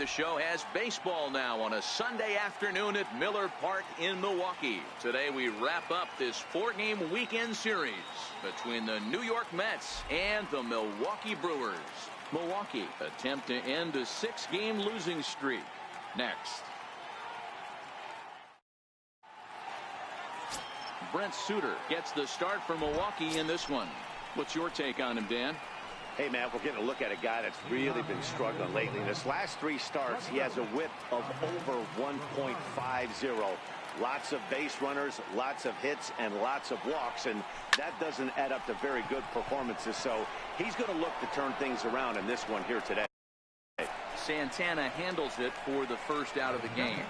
The show has baseball now on a Sunday afternoon at Miller Park in Milwaukee. Today we wrap up this 4-game weekend series between the New York Mets and the Milwaukee Brewers. Milwaukee attempt to end a 6-game losing streak. Next. Brent Suter gets the start for Milwaukee in this one. What's your take on him, Dan? Hey, man, we're getting a look at a guy that's really been struggling lately. In his last 3 starts, he has a whip of over 1.50. Lots of base runners, lots of hits, and lots of walks, and that doesn't add up to very good performances. So he's going to look to turn things around in this one here today. Santana handles it for the first out of the game.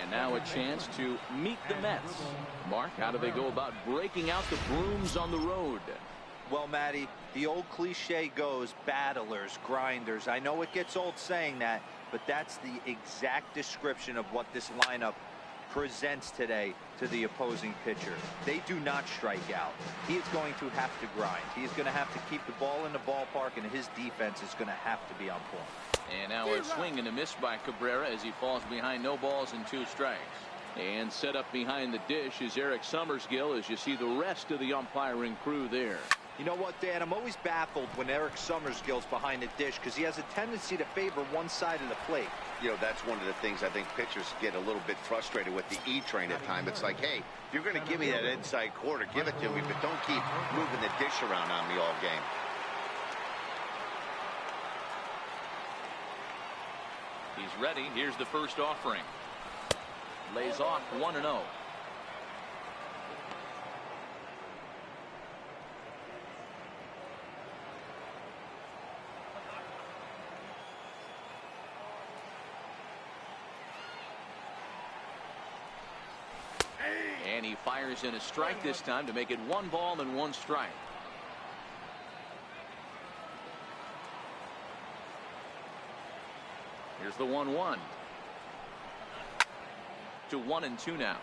And now a chance to meet the Mets. Mark, how do they go about breaking out the brooms on the road? Well, Matty, the old cliche goes, battlers, grinders. I know it gets old saying that, but that's the exact description of what this lineup presents today to the opposing pitcher. They do not strike out. He is going to have to grind. He is going to have to keep the ball in the ballpark, and his defense is going to have to be on point. And now a swing and a miss by Cabrera as he falls behind, no balls and 2 strikes. And set up behind the dish is Eric Summersgill as you see the rest of the umpiring crew there. You know what, Dan? I'm always baffled when Eric Summersgill's behind the dish because he has a tendency to favor one side of the plate. You know, that's one of the things I think pitchers get a little bit frustrated with the E train at times. It's like, hey, if you're going to give me that inside quarter, give it to me, but don't keep moving the dish around on me all game. He's ready. Here's the first offering. Lays off 1-0. And he fires in a strike this time to make it 1 ball and 1 strike. Here's the 1-1. To 1-2 now.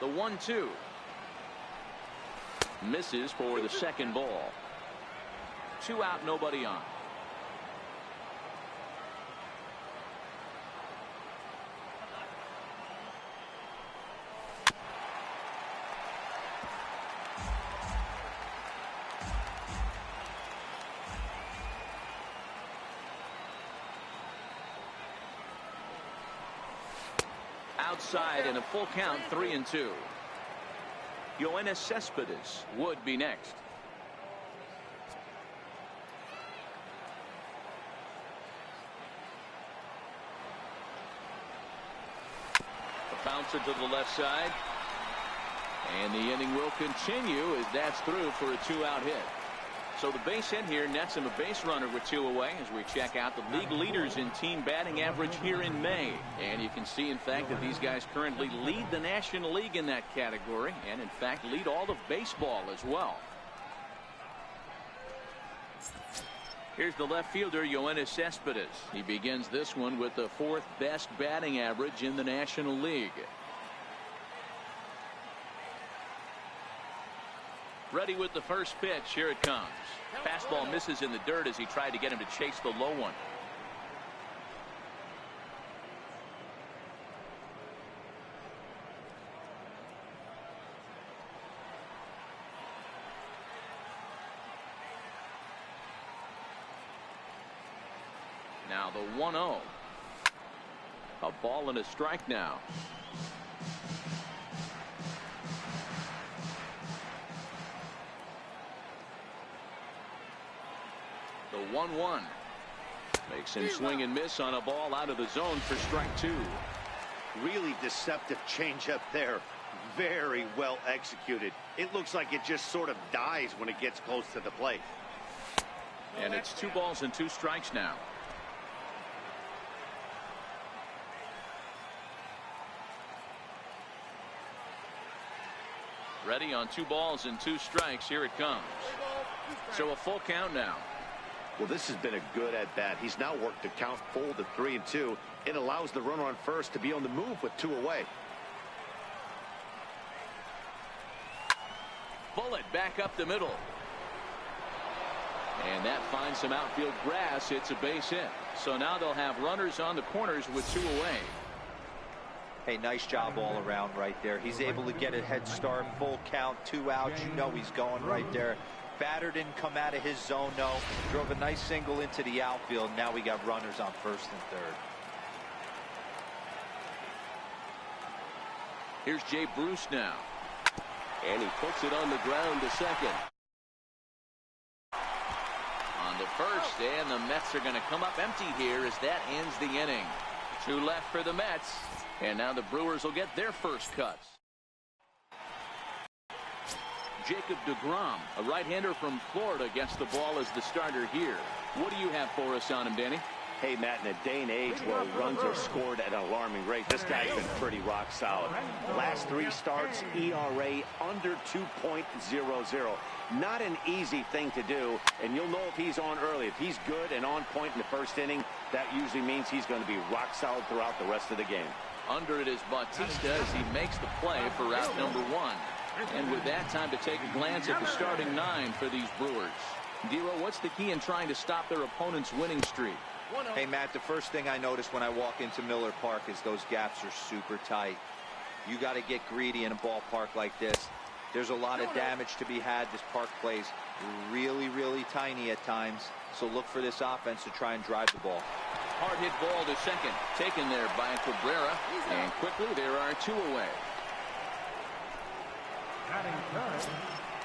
The 1-2. Misses for the second ball. 2 out, nobody on. Outside in a full count, 3-2. Yoenis Cespedes would be next. A bouncer to the left side. And the inning will continue as that's through for a 2-out hit. So the base hit here nets him a base runner with 2 away as we check out the league leaders in team batting average here in May. And you can see, in fact, that these guys currently lead the National League in that category and, in fact, lead all of baseball as well. Here's the left fielder, Yoenis Cespedes. He begins this one with the 4th best batting average in the National League. Ready with the first pitch. Here it comes. Fastball misses in the dirt as he tried to get him to chase the low one. Now the 1-0. A ball and a strike now. The 1-1 makes him swing and miss on a ball out of the zone for strike 2. Really deceptive changeup there. Very well executed. It looks like it just sort of dies when it gets close to the plate. And it's 2 balls and 2 strikes now. Ready on 2 balls and 2 strikes. Here it comes. So a full count now. Well, this has been a good at-bat. He's now worked the count full to 3-2. It allows the runner on first to be on the move with 2 away. Bullet back up the middle. And that finds some outfield grass. It's a base hit. So now they'll have runners on the corners with 2 away. Hey, nice job all around right there. He's able to get a head start, full count, 2 outs. You know he's going right there. Batter didn't come out of his zone, no. Drove a nice single into the outfield. Now we got runners on first and third. Here's Jay Bruce now. And he puts it on the ground to second. On to first, and the Mets are going to come up empty here as that ends the inning. 2 left for the Mets, and now the Brewers will get their first cuts. Jacob deGrom, a right-hander from Florida, gets the ball as the starter here. What do you have for us on him, Danny? Hey, Matt, in a day and age where runs are scored at an alarming rate, this guy's been pretty rock solid. Last 3 starts, ERA under 2.00. Not an easy thing to do, and you'll know if he's on early. If he's good and on point in the first inning, that usually means he's going to be rock solid throughout the rest of the game. Under it is Bautista as he makes the play for route number 1. And with that, time to take a glance at the starting 9 for these Brewers. Dero, what's the key in trying to stop their opponent's winning streak? Hey, Matt, the first thing I notice when I walk into Miller Park is those gaps are super tight. You got to get greedy in a ballpark like this. There's a lot of damage to be had. This park plays really, really tiny at times. So look for this offense to try and drive the ball. Hard hit ball to second. Taken there by Cabrera. And quickly there are 2 away.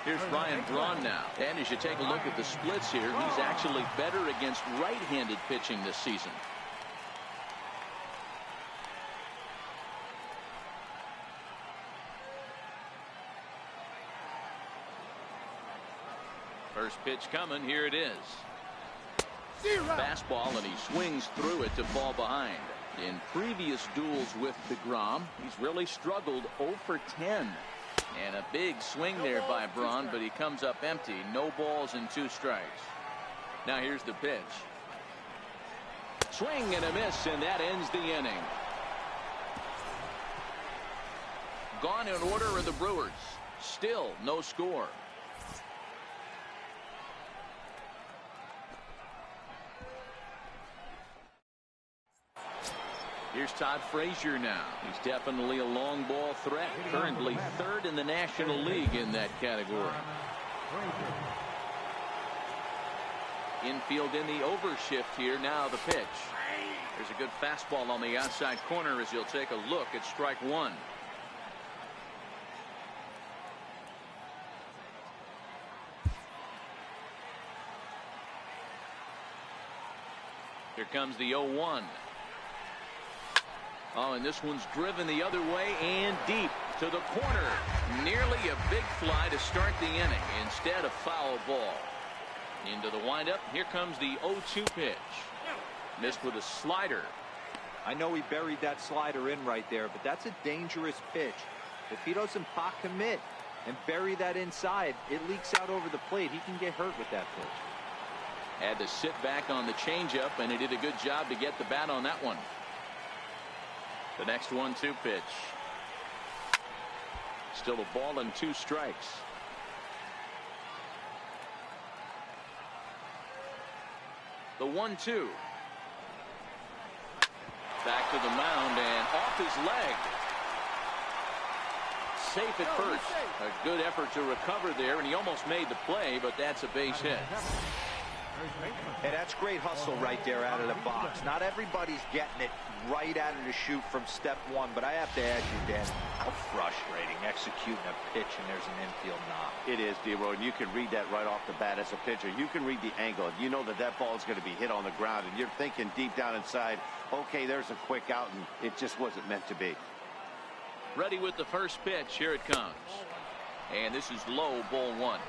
Here's Ryan Braun now. And as you take a look at the splits here, he's actually better against right-handed pitching this season. First pitch coming. Here it is. Fastball, and he swings through it to fall behind. In previous duels with deGrom, he's really struggled 0 for 10. And a big swing there by Braun, but he comes up empty. No balls and 2 strikes. Now here's the pitch. Swing and a miss, and that ends the inning. Gone in order are the Brewers. Still no score. Here's Todd Frazier now. He's definitely a long ball threat. Currently 3rd in the National League in that category. Infield in the overshift here. Now the pitch. There's a good fastball on the outside corner as you'll take a look at strike 1. Here comes the 0-1. Oh, and this one's driven the other way and deep to the corner. Nearly a big fly to start the inning. Instead, a foul ball. Into the windup. Here comes the 0-2 pitch. Missed with a slider. I know he buried that slider in right there, but that's a dangerous pitch. If he doesn't pot commit and bury that inside, it leaks out over the plate. He can get hurt with that pitch. Had to sit back on the changeup, and he did a good job to get the bat on that one. The next 1-2 pitch. Still a ball and 2 strikes. The 1-2. Back to the mound and off his leg. Safe at first. A good effort to recover there, and he almost made the play, but that's a base hit. Hey, that's great hustle right there out of the box. Not everybody's getting it right out of the chute from step 1, but I have to ask you, Dan, how frustrating executing a pitch and there's an infield knock. It is, D-Roy, and you can read that right off the bat as a pitcher. You can read the angle. You know that that ball is going to be hit on the ground, and you're thinking deep down inside, okay, there's a quick out, and it just wasn't meant to be. Ready with the first pitch. Here it comes. And this is low, ball 1.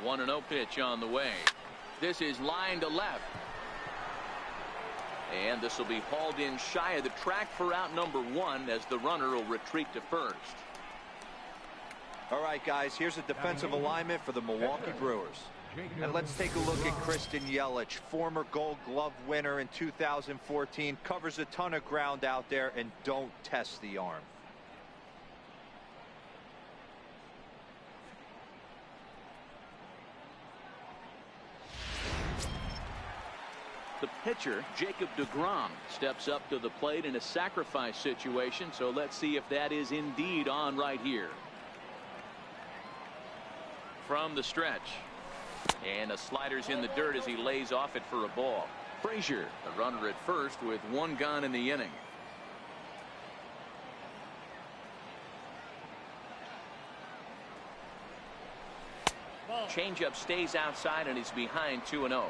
One 1-0 pitch on the way. This is line to left. And this will be hauled in shy of the track for out number 1 as the runner will retreat to first. All right, guys, here's a defensive alignment for the Milwaukee Brewers. And let's take a look at Christian Yelich, former Gold Glove winner in 2014, covers a ton of ground out there and don't test the arm. The pitcher, Jacob deGrom, steps up to the plate in a sacrifice situation, so let's see if that is indeed on right here. From the stretch. And a slider's in the dirt as he lays off it for a ball. Frazier, the runner at first with one gone in the inning. Changeup stays outside and he's behind 2-0.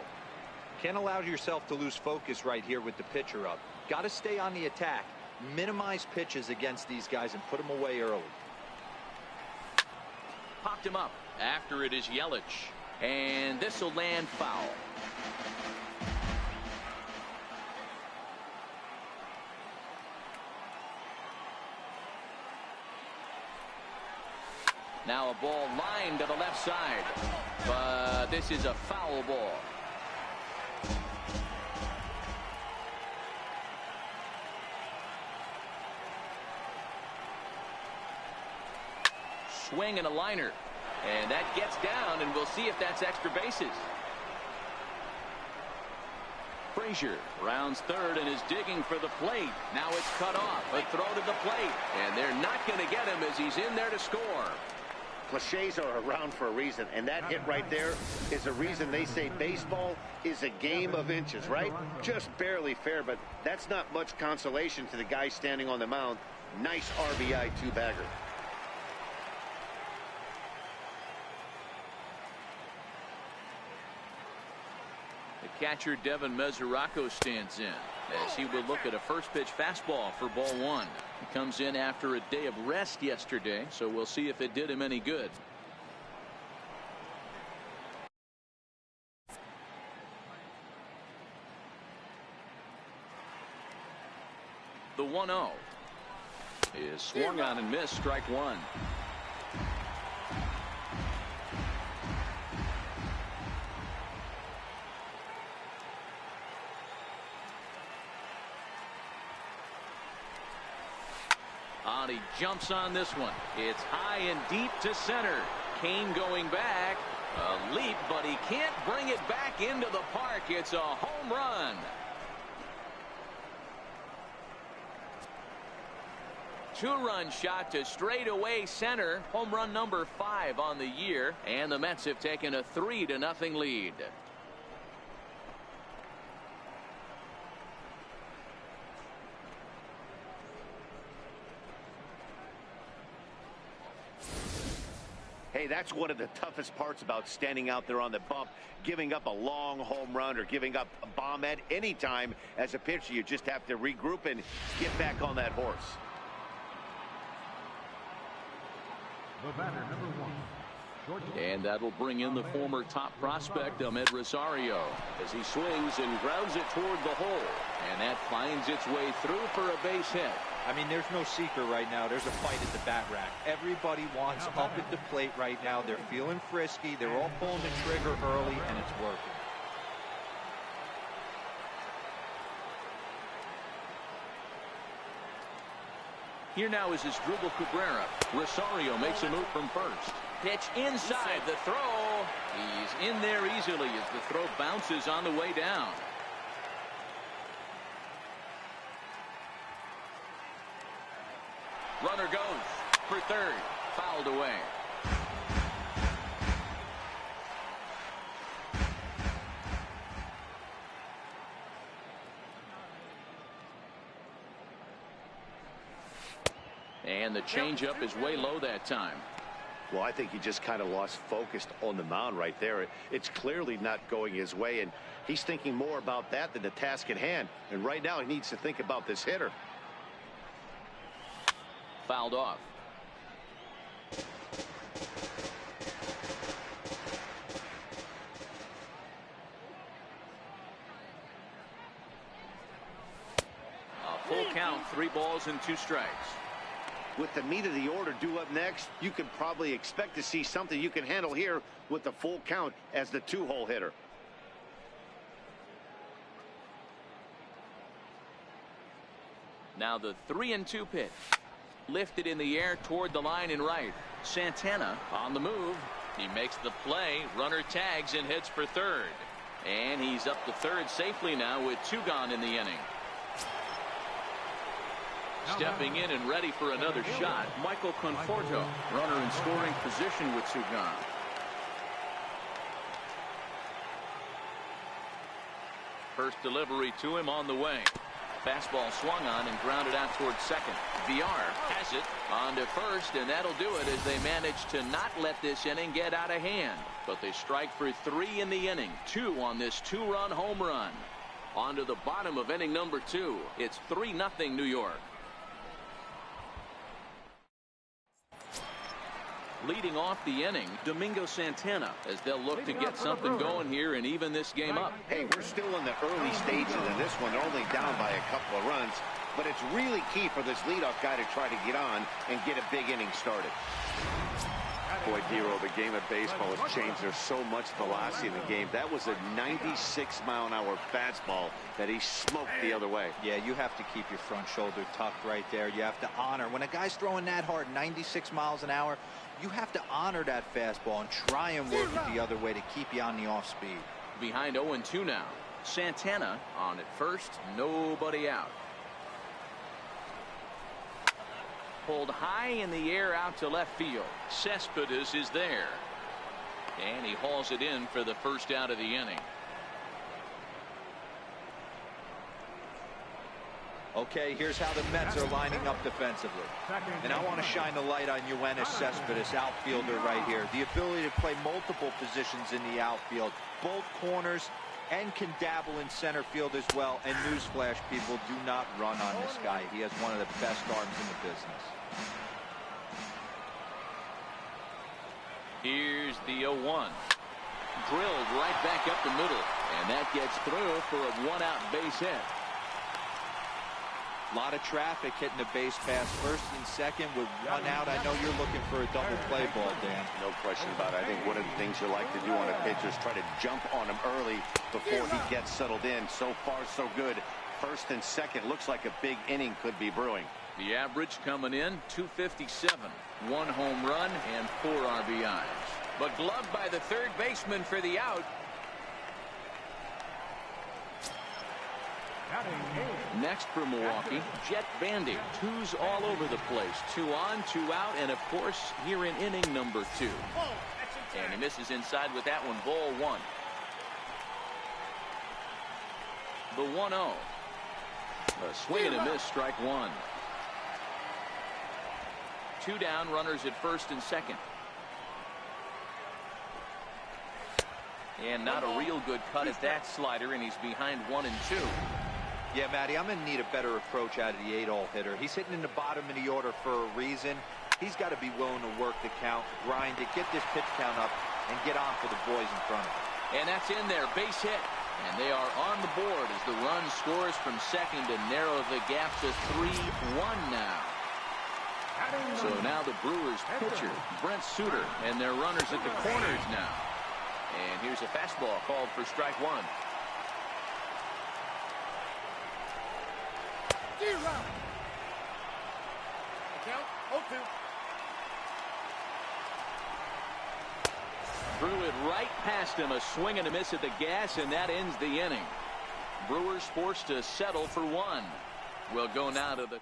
Can't allow yourself to lose focus right here with the pitcher up. Got to stay on the attack. Minimize pitches against these guys and put them away early. Popped him up. After it is Yelich. And this will land foul. Now a ball lined to the left side. But this is a foul ball. Swing and a liner. And that gets down, and we'll see if that's extra bases. Frazier rounds third and is digging for the plate. Now it's cut off. A throw to the plate. And they're not going to get him as he's in there to score. Cliches are around for a reason, and that hit right there is a reason they say baseball is a game of inches, right? Just barely fair, but that's not much consolation to the guy standing on the mound. Nice RBI two-bagger. Catcher Devin Mesoraco stands in as he will look at a first pitch fastball for ball one. He comes in after a day of rest yesterday, so we'll see if it did him any good. The 1-0 is swung on and missed, strike one. He jumps on this one. It's high and deep to center. Kane going back. A leap, but he can't bring it back into the park. It's a home run. Two-run shot to straightaway center. Home run number 5 on the year. And the Mets have taken a 3-0 lead. Hey, that's one of the toughest parts about standing out there on the bump. Giving up a long home run or giving up a bomb at any time as a pitcher. You just have to regroup and get back on that horse. The batter, number 1. And that'll bring in the former top prospect, Ahmed Rosario, as he swings and grounds it toward the hole. And that finds its way through for a base hit. I mean, there's no secret right now. There's a fight at the bat rack. Everybody wants up at the plate right now. They're feeling frisky. They're all pulling the trigger early, and it's working. Here now is Asdrubal Cabrera. Rosario makes a move from first. Pitch inside the throw. He's in there easily as the throw bounces on the way down. Runner goes for third. Fouled away. And the changeup is way low that time. Well, I think he just kind of lost focus on the mound right there. It's clearly not going his way, and he's thinking more about that than the task at hand. And right now he needs to think about this hitter. Fouled off. A full count, 3 balls and 2 strikes. With the meat of the order due up next, you can probably expect to see something you can handle here with the full count as the 2-hole hitter. Now the 3-2 pitch. Lifted in the air toward the line and right. Santana on the move. He makes the play. Runner tags and heads for third. And he's up to third safely now with 2 gone in the inning. Stepping in and ready for another shot, Michael Conforto, runner in scoring position with 2 gone. First delivery to him on the way. Fastball swung on and grounded out towards second. VR has it on to first, and that'll do it as they manage to not let this inning get out of hand. But they strike for 3 in the inning, 2 on this 2-run home run. On to the bottom of inning number 2. It's 3-0 New York. Leading off the inning, Domingo Santana, as they'll look to get something going here and even this game up. Hey, we're still in the early stages of this one. They're only down by a couple of runs, but it's really key for this leadoff guy to try to get on and get a big inning started. Boy, Dero, the game of baseball has changed. There's so much velocity in the game. That was a 96-mile-an-hour fastball that he smoked the other way. Yeah, you have to keep your front shoulder tucked right there. You have to honor. When a guy's throwing that hard, 96 miles an hour, you have to honor that fastball and try and work it the other way to keep you on the off speed. Behind 0-2 now. Santana on at first, nobody out. Pulled high in the air out to left field. Cespedes is there. And he hauls it in for the first out of the inning. Okay, here's how the Mets are lining up defensively. And I want to shine the light on Yoenis Cespedes, outfielder right here. The ability to play multiple positions in the outfield, both corners, and can dabble in center field as well. And newsflash, people, do not run on this guy. He has one of the best arms in the business. Here's the 0-1. Drilled right back up the middle. And that gets through for a 1-out base hit. A lot of traffic hitting the base pass first and second with 1 out. I know you're looking for a double play ball, Dan. No question about it. I think one of the things you like to do on a pitcher is try to jump on him early before he gets settled in. So far, so good. First and second, looks like a big inning could be brewing. The average coming in, 257. 1 home run and 4 RBIs. But gloved by the third baseman for the out. Next for Milwaukee, Jet Bandy. 2s all over the place. 2 on, 2 out, and of course here in inning number 2. And he misses inside with that one. Ball 1. The 1-0. A swing and a miss, strike 1. 2 down, runners at first and second. And not a real good cut at that slider, and he's behind 1 and 2. Yeah, Matty, I'm going to need a better approach out of the 8-hole hitter. He's hitting in the bottom of the order for a reason. He's got to be willing to work the count, grind it, get this pitch count up, and get on for the boys in front of him. And that's in there, base hit. And they are on the board as the run scores from second to narrow the gap to 3-1 now. So now the Brewers pitcher, Brent Suter, and their runners at the corners now. And here's a fastball called for strike 1. Threw it right past him, a swing and a miss at the gas, and that ends the inning. Brewers forced to settle for 1. We'll go now to the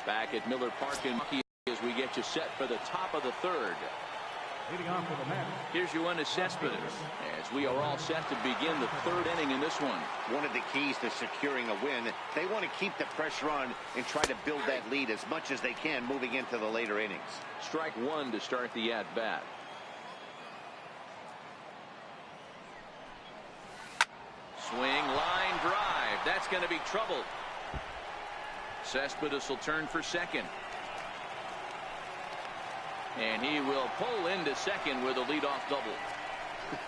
back at Miller Park in Milwaukee as we get you set for the top of the 3rd. Leading off for the Mets. Here's Yoenis Cespedes as we are all set to begin the 3rd inning in this one. One of the keys to securing a win, they want to keep the pressure on and try to build that lead as much as they can moving into the later innings. Strike 1 to start the at-bat. Swing, line drive. That's going to be trouble. Cespedes will turn for second. And he will pull into second with a leadoff double.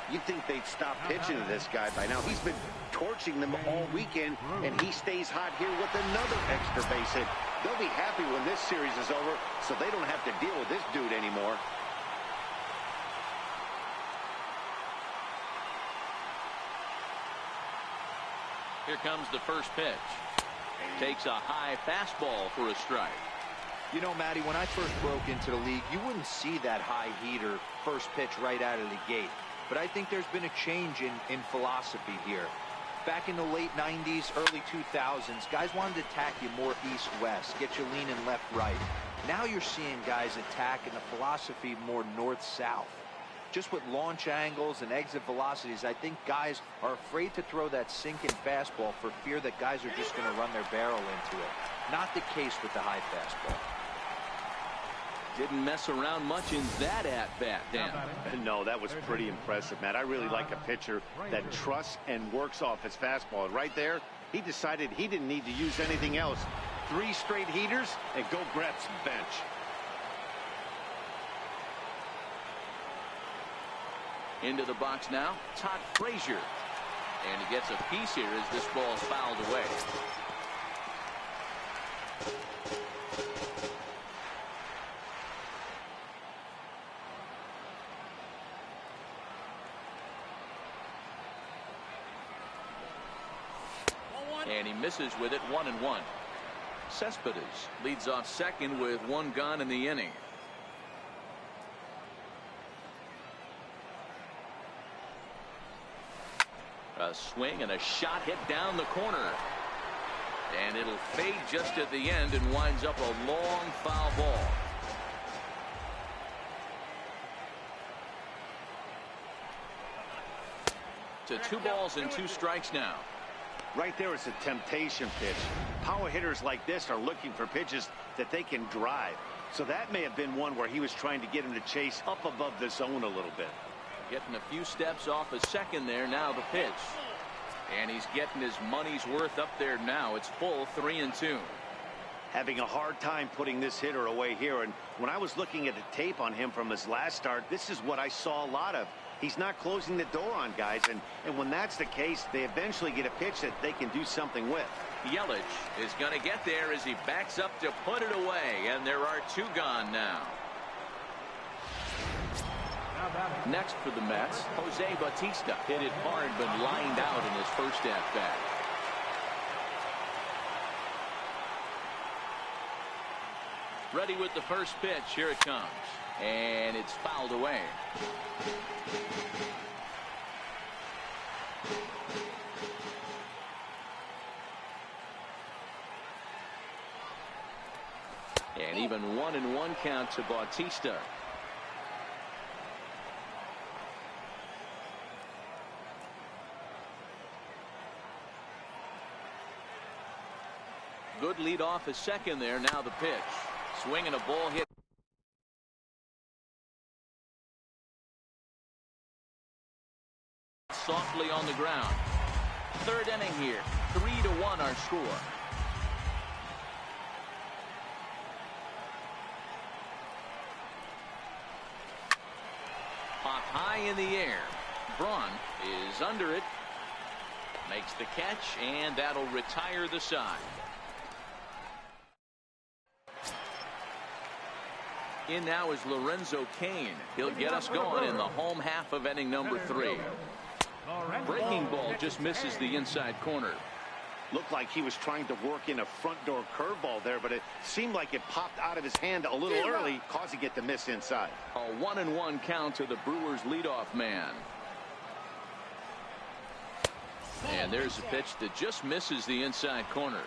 You'd think they'd stop pitching to this guy by now. He's been torching them all weekend, and he stays hot here with another extra base hit. They'll be happy when this series is over, so they don't have to deal with this dude anymore. Here comes the first pitch. Takes a high fastball for a strike. You know, Matty, when I first broke into the league, you wouldn't see that high heater first pitch right out of the gate. But I think there's been a change in philosophy here. Back in the late 90s, early 2000s, guys wanted to attack you more east-west, get you leaning left-right. Now you're seeing guys attack in the philosophy more north-south. Just with launch angles and exit velocities, I think guys are afraid to throw that sinking fastball for fear that guys are just going to run their barrel into it. Not the case with the high fastball. Didn't mess around much in that at-bat, Dan. No, that was pretty impressive, Matt. I really like a pitcher that trusts and works off his fastball. Right there, he decided he didn't need to use anything else. 3 straight heaters and go grab some bench. Into the box now, Todd Frazier. And he gets a piece here as this ball's fouled away. And he misses with it, 1-1. Cespedes leads off second with 1 gone in the inning. A swing and a shot hit down the corner. And it'll fade just at the end and winds up a long foul ball. To 2 balls and 2 strikes now. Right there is a temptation pitch. Power hitters like this are looking for pitches that they can drive. So that may have been one where he was trying to get him to chase up above the zone a little bit. Getting a few steps off a second there. Now the pitch. And he's getting his money's worth up there now. It's full 3-2. Having a hard time putting this hitter away here. And when I was looking at the tape on him from his last start, this is what I saw a lot of. He's not closing the door on guys. And when that's the case, they eventually get a pitch that they can do something with. Yelich is going to get there as he backs up to put it away. And there are 2 gone now. Next for the Mets, Jose Bautista hit it hard but lined out in his first at-bat. Ready with the first pitch. Here it comes. And it's fouled away. And even 1-1 count to Bautista. Good lead off a second there. Now the pitch. Swinging a ball hit. Softly on the ground. 3rd inning here. 3-1 our score. Pop high in the air. Braun is under it. Makes the catch, and that'll retire the side. In now is Lorenzo Cain. He'll get us going in the home half of inning number 3. Breaking ball just misses the inside corner. Looked like he was trying to work in a front door curveball there, but it seemed like it popped out of his hand a little early, causing it to miss inside. A 1-1 count to the Brewers leadoff man. And there's a pitch that just misses the inside corner.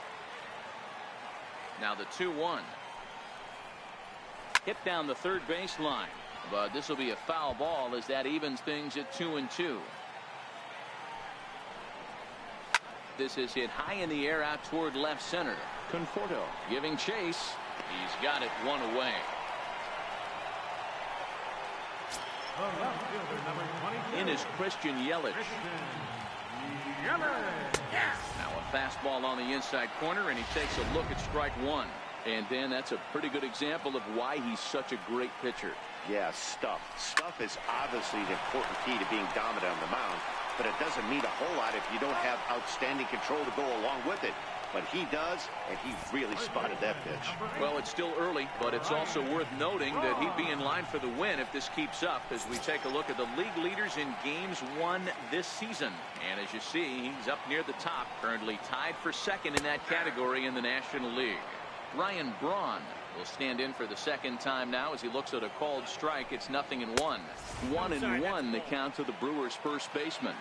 Now the 2-1. Hit down the third base line, but this will be a foul ball as that evens things at 2-2. This is hit high in the air out toward left center. Conforto giving chase. He's got it 1 away. In is Christian Yelich. Now a fastball on the inside corner, and he takes a look at strike 1. And Dan, that's a pretty good example of why he's such a great pitcher. Yeah, stuff. Stuff is obviously the important key to being dominant on the mound, but it doesn't mean a whole lot if you don't have outstanding control to go along with it. but he does, and he really spotted that pitch. Well, it's still early, but it's also worth noting that he'd be in line for the win if this keeps up as we take a look at the league leaders in games won this season. And as you see, he's up near the top, currently tied for second in that category in the National League. Ryan Braun will stand in for the second time now as he looks at a called strike. It's 0-1. 1-1 the count to the Brewers' first baseman.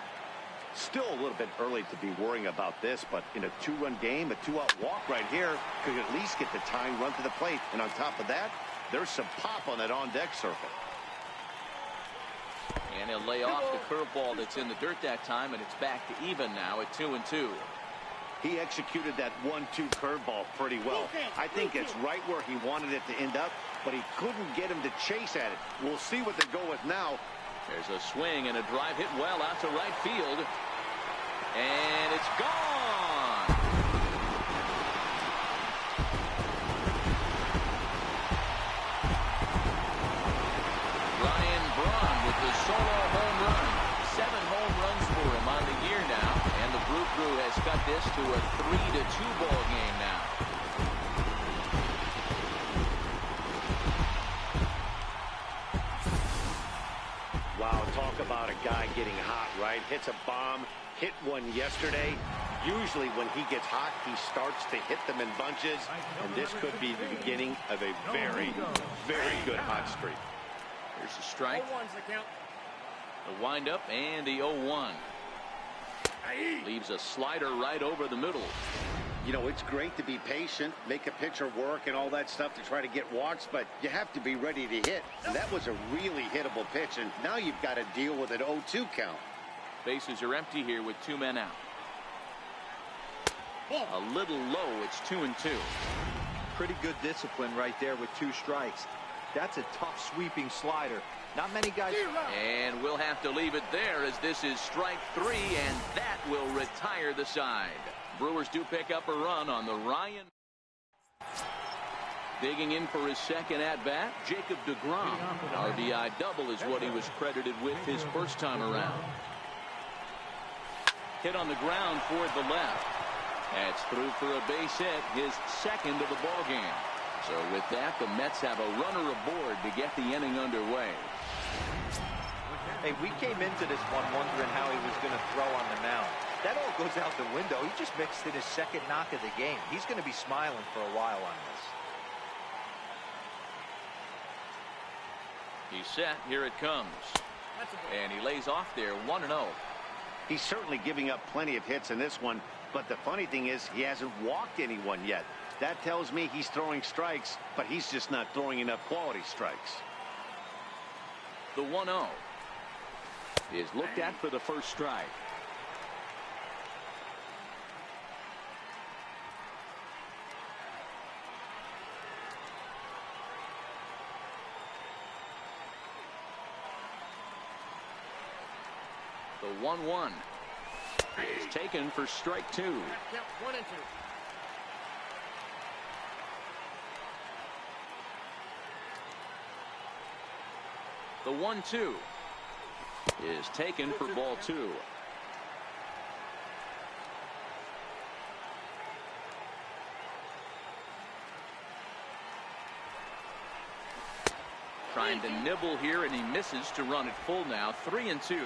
Still a little bit early to be worrying about this, but in a 2-run game, a 2-out walk right here could at least get the tying run to the plate. And on top of that, there's some pop on that on-deck circle. And he'll lay off the curveball that's in the dirt that time, and it's back to even now at 2-2. He executed that 1-2 curveball pretty well. I think it's right where he wanted it to end up, but he couldn't get him to chase at it. We'll see what they go with now. There's a swing and a drive hit well out to right field. And it's gone. Ryan Braun with the solo home run. 7 home runs for him on the year now. And the Brew Crew has cut this to a 3-2 ball game now. Wow, talk about a guy getting hot, right? Hits a bomb, hit one yesterday. Usually when he gets hot, he starts to hit them in bunches, and this could be the beginning of a very, very good hot streak. Here's the strike. The windup and the 0-1. Leaves a slider right over the middle. You know, it's great to be patient, make a pitcher work and all that stuff to try to get walks, but you have to be ready to hit. And that was a really hittable pitch, and now you've got to deal with an 0-2 count. Bases are empty here with 2 men out. A little low. It's 2-2. Pretty good discipline right there with 2 strikes. That's a tough sweeping slider. Not many guys. And we'll have to leave it there as this is strike 3, and that will retire the side. Brewers do pick up a run on the Ryan. Digging in for his second at-bat, Jacob deGrom. RBI double is what he was credited with his first time around. Hit on the ground toward the left. That's through for a base hit, his second of the ball game. So with that, the Mets have a runner aboard to get the inning underway. Hey, we came into this one wondering how he was going to throw on the mound. That all goes out the window. He just mixed in his second knock of the game. He's going to be smiling for a while on this. He's set. Here it comes. And he lays off there 1-0. He's certainly giving up plenty of hits in this one, but the funny thing is he hasn't walked anyone yet. That tells me he's throwing strikes, but he's just not throwing enough quality strikes. The 1-0 is looked at for the first strike. The 1-1 is taken for strike 2. 1-2. The 1-2 is taken for ball 2. Trying to nibble here, and he misses to run it full now. 3-2.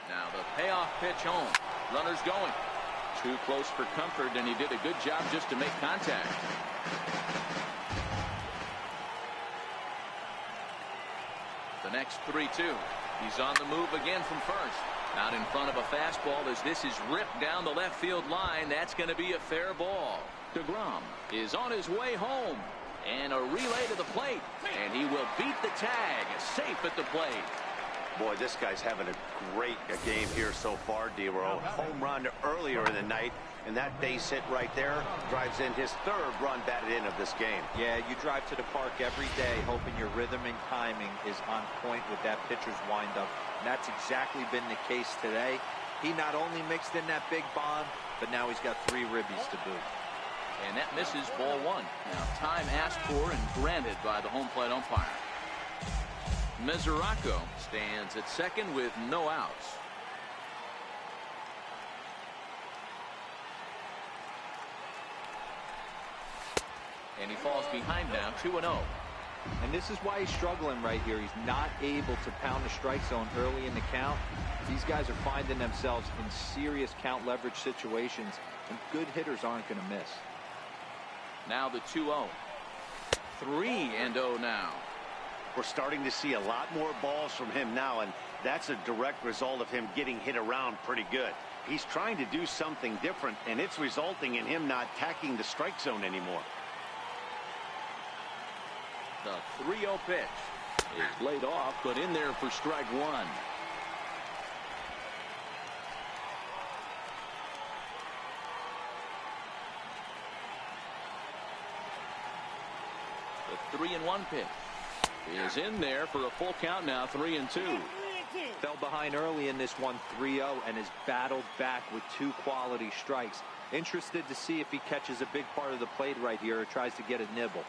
Now the payoff pitch home. Runners going. Too close for comfort, and he did a good job just to make contact. The next 3-2. He's on the move again from first. Out in front of a fastball as this is ripped down the left field line. That's going to be a fair ball. deGrom is on his way home. And a relay to the plate. And he will beat the tag. Safe at the plate. Boy, this guy's having a great game here so far, D-Row. Home run earlier in the night, and that base hit right there drives in his 3rd run batted in of this game. Yeah, you drive to the park every day hoping your rhythm and timing is on point with that pitcher's windup. And that's exactly been the case today. He not only mixed in that big bomb, but now he's got 3 ribbies to boot. And that misses ball 1. Now time asked for and granted by the home plate umpire. Misserably stands at second with no outs. And he falls behind now, 2-0. And this is why he's struggling right here. He's not able to pound the strike zone early in the count. These guys are finding themselves in serious count leverage situations, and good hitters aren't going to miss. Now the 2-0. 3-0 now. We're starting to see a lot more balls from him now, and that's a direct result of him getting hit around pretty good. He's trying to do something different, and it's resulting in him not attacking the strike zone anymore. The 3-0 pitch is laid off, but in there for strike one. The 3-1 pitch is in there for a full count now, 3-2. Fell behind early in this one, 3-0, and has battled back with 2 quality strikes. Interested to see if he catches a big part of the plate right here or tries to get a nibble.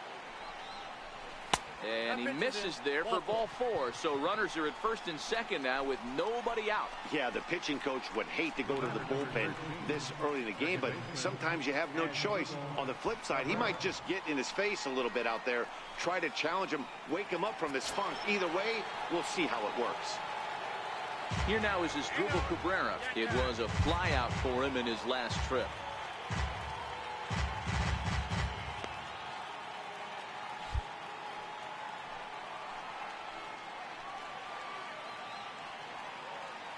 And he misses there for ball 4. So runners are at first and second now with nobody out. Yeah, the pitching coach would hate to go to the bullpen this early in the game, but sometimes you have no choice. On the flip side, he might just get in his face a little bit out there, try to challenge him, wake him up from his funk. Either way, we'll see how it works. Here now is Asdrubal Cabrera. It was a fly out for him in his last trip.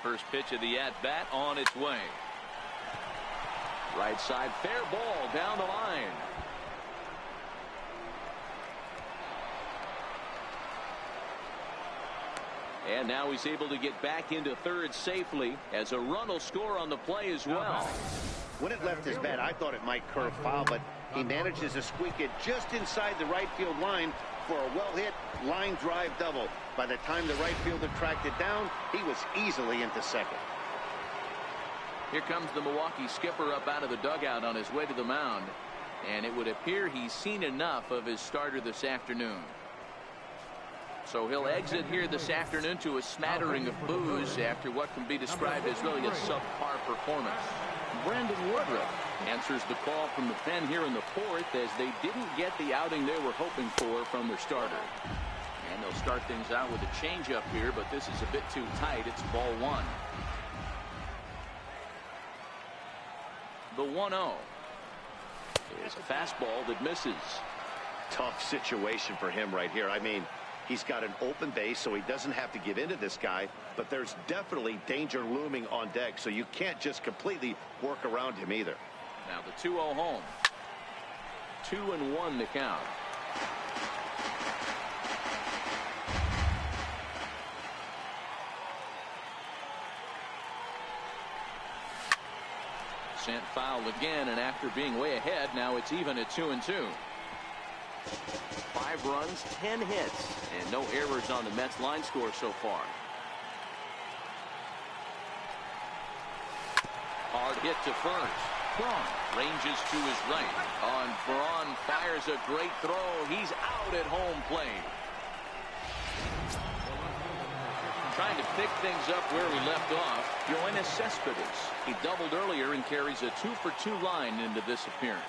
First pitch of the at-bat on its way. Right side, fair ball down the line. And now he's able to get back into third safely as a run will score on the play as well. When it left his bat, I thought it might curve foul, but he manages to squeak it just inside the right field line for a well-hit line drive double. By the time the right fielder tracked it down, he was easily into second. Here comes the Milwaukee skipper up out of the dugout on his way to the mound. And it would appear he's seen enough of his starter this afternoon. So he'll exit here this afternoon to a smattering of boos after what can be described as really a subpar performance. Brandon Woodruff answers the call from the pen here in the 4th as they didn't get the outing they were hoping for from their starter. And they'll start things out with a changeup here, but this is a bit too tight. It's ball 1. The 1-0 is a fastball that misses. Tough situation for him right here. I mean, he's got an open base, so he doesn't have to give in to this guy, but there's definitely danger looming on deck, so you can't just completely work around him either. Now the 2-0 home. 2-1 to count. Sent foul again, and after being way ahead, now it's even at 2-2. 5 runs, 10 hits, and no errors on the Mets line score so far. Hard hit to first. Braun ranges to his right. On Braun fires a great throw. He's out at home plate. Trying to pick things up where we left off, Yoenis Cespedes. He doubled earlier and carries a 2-for-2 line into this appearance.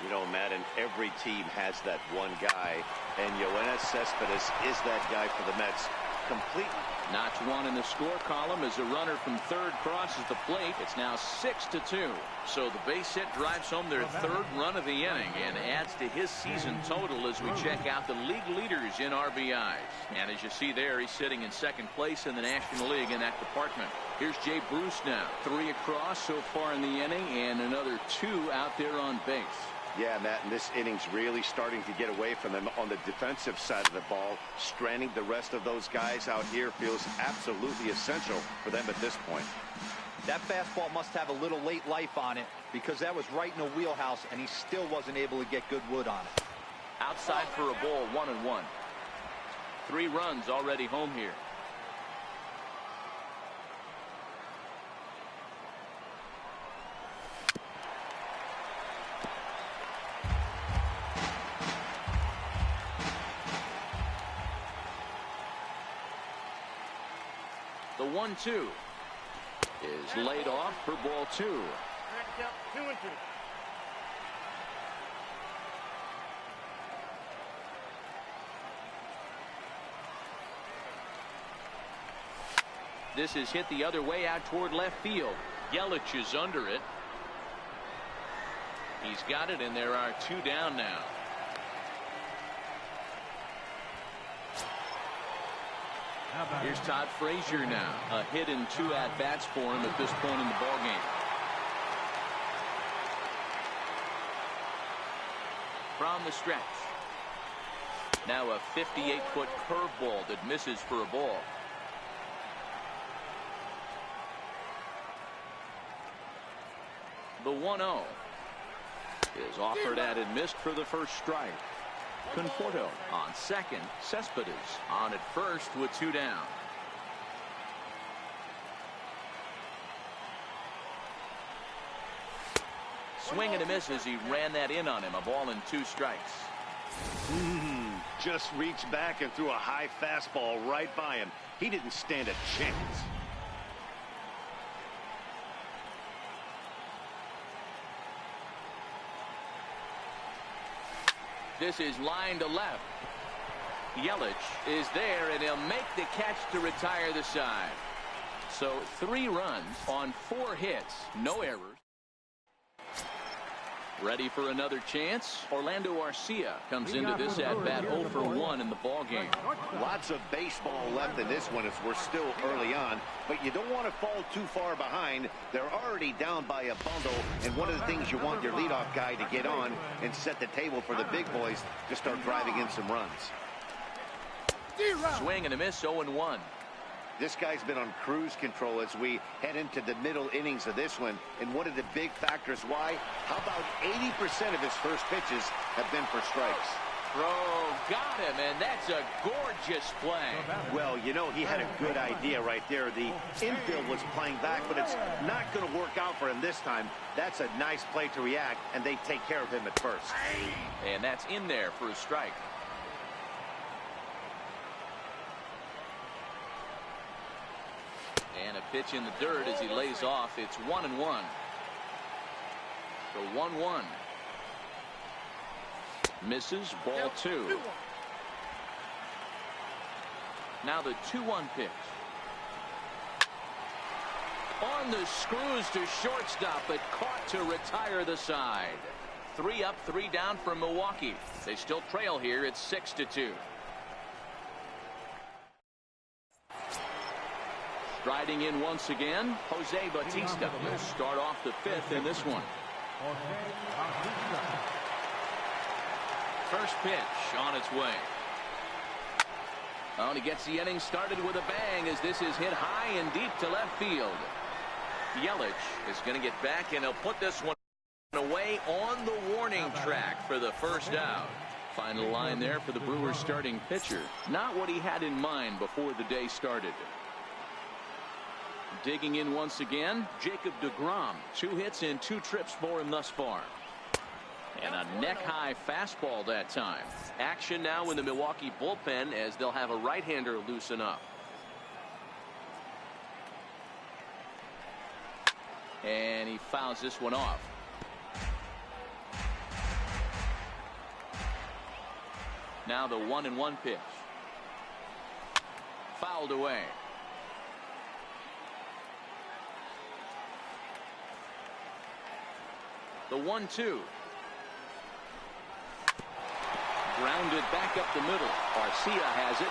You know, Madden, every team has that one guy, and Yoenis Cespedes is that guy for the Mets. Complete. Notch 1 in the score column as a runner from third crosses the plate. It's now 6-2. So the base hit drives home their 3rd run of the inning and adds to his season total as we check out the league leaders in RBIs. And as you see there, he's sitting in 2nd place in the National League in that department. Here's Jay Bruce now. 3 across so far in the inning and another 2 out there on base. Yeah, Matt, and this inning's really starting to get away from them on the defensive side of the ball. Stranding the rest of those guys out here feels absolutely essential for them at this point. That fastball must have a little late life on it because that was right in the wheelhouse, and he still wasn't able to get good wood on it. Outside for a ball, 1-1. 3 runs already home here. 1-2 is laid off for ball 2. 2-2. This is hit the other way out toward left field. Yelich is under it. He's got it, and there are 2 down now. Here's Todd Frazier now. A hit and 2 at-bats for him at this point in the ballgame. From the stretch. Now a 58-foot curveball that misses for a ball. The 1-0 is offered at and missed for the first strike. Conforto on second. Cespedes on at first with 2 down. Swing and a miss as he ran that in on him. A ball and 2 strikes. Just reached back and threw a high fastball right by him. He didn't stand a chance. This is line to left. Yelich is there, and he'll make the catch to retire the side. So 3 runs on 4 hits, no errors. Ready for another chance. Orlando Arcia comes into this at bat 0 for 1 in the ball game. Lots of baseball left in this one as we're still early on, but you don't want to fall too far behind. They're already down by a bundle, and one of the things you want your leadoff guy to get on and set the table for the big boys to start driving in some runs. Swing and a miss, 0-1. This guy's been on cruise control as we head into the middle innings of this one. And one of the big factors why, how about 80% of his first pitches have been for strikes? Throw, got him, and that's a gorgeous play. Well, you know, he had a good idea right there. The infield was playing back, but it's not going to work out for him this time. That's a nice play to react, and they take care of him at first. And that's in there for a strike. And a pitch in the dirt as he lays off. It's 1-1. The 1-1. Misses, ball 2. Now the 2-1 pitch. On the screws to shortstop, but caught to retire the side. 3 up, 3 down for Milwaukee. They still trail here. It's 6-2. Striding in once again, Jose Bautista will start off the 5th in this one. First pitch on its way. Oh, and he gets the inning started with a bang as this is hit high and deep to left field. Yelich is going to get back, and he'll put this one away on the warning track for the first out. Final line there for the Brewers starting pitcher. Not what he had in mind before the day started. Digging in once again, Jacob deGrom. 2 hits and 2 trips for him thus far. And a neck-high fastball that time. Action now in the Milwaukee bullpen as they'll have a right-hander loosen up. And he fouls this one off. Now the 1-1 pitch. Fouled away. The 1-2. Grounded back up the middle. Arcia has it.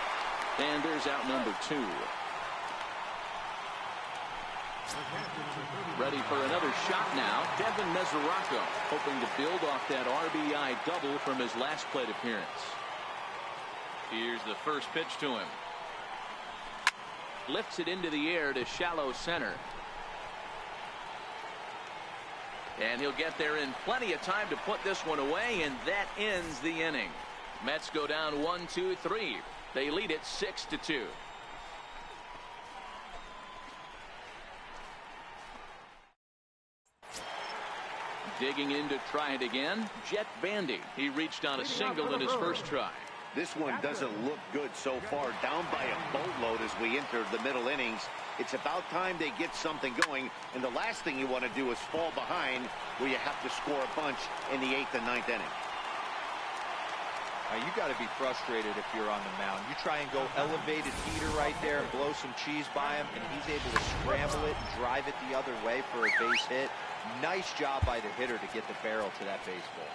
And there's out number 2. Ready for another shot now. Devin Mesoraco hoping to build off that RBI double from his last plate appearance. Here's the first pitch to him. Lifts it into the air to shallow center. And he'll get there in plenty of time to put this one away, and that ends the inning. Mets go down 1-2-3. They lead it 6-2. Digging in to try it again, Jet Bandy. He reached on a single in his first try. This one doesn't look good so far. Down by a boatload as we enter the middle innings. It's about time they get something going, and the last thing you want to do is fall behind where you have to score a bunch in the 8th and 9th inning. You got to be frustrated if you're on the mound. You try and go elevated heater right there and blow some cheese by him, and he's able to scramble it and drive it the other way for a base hit. Nice job by the hitter to get the barrel to that baseball.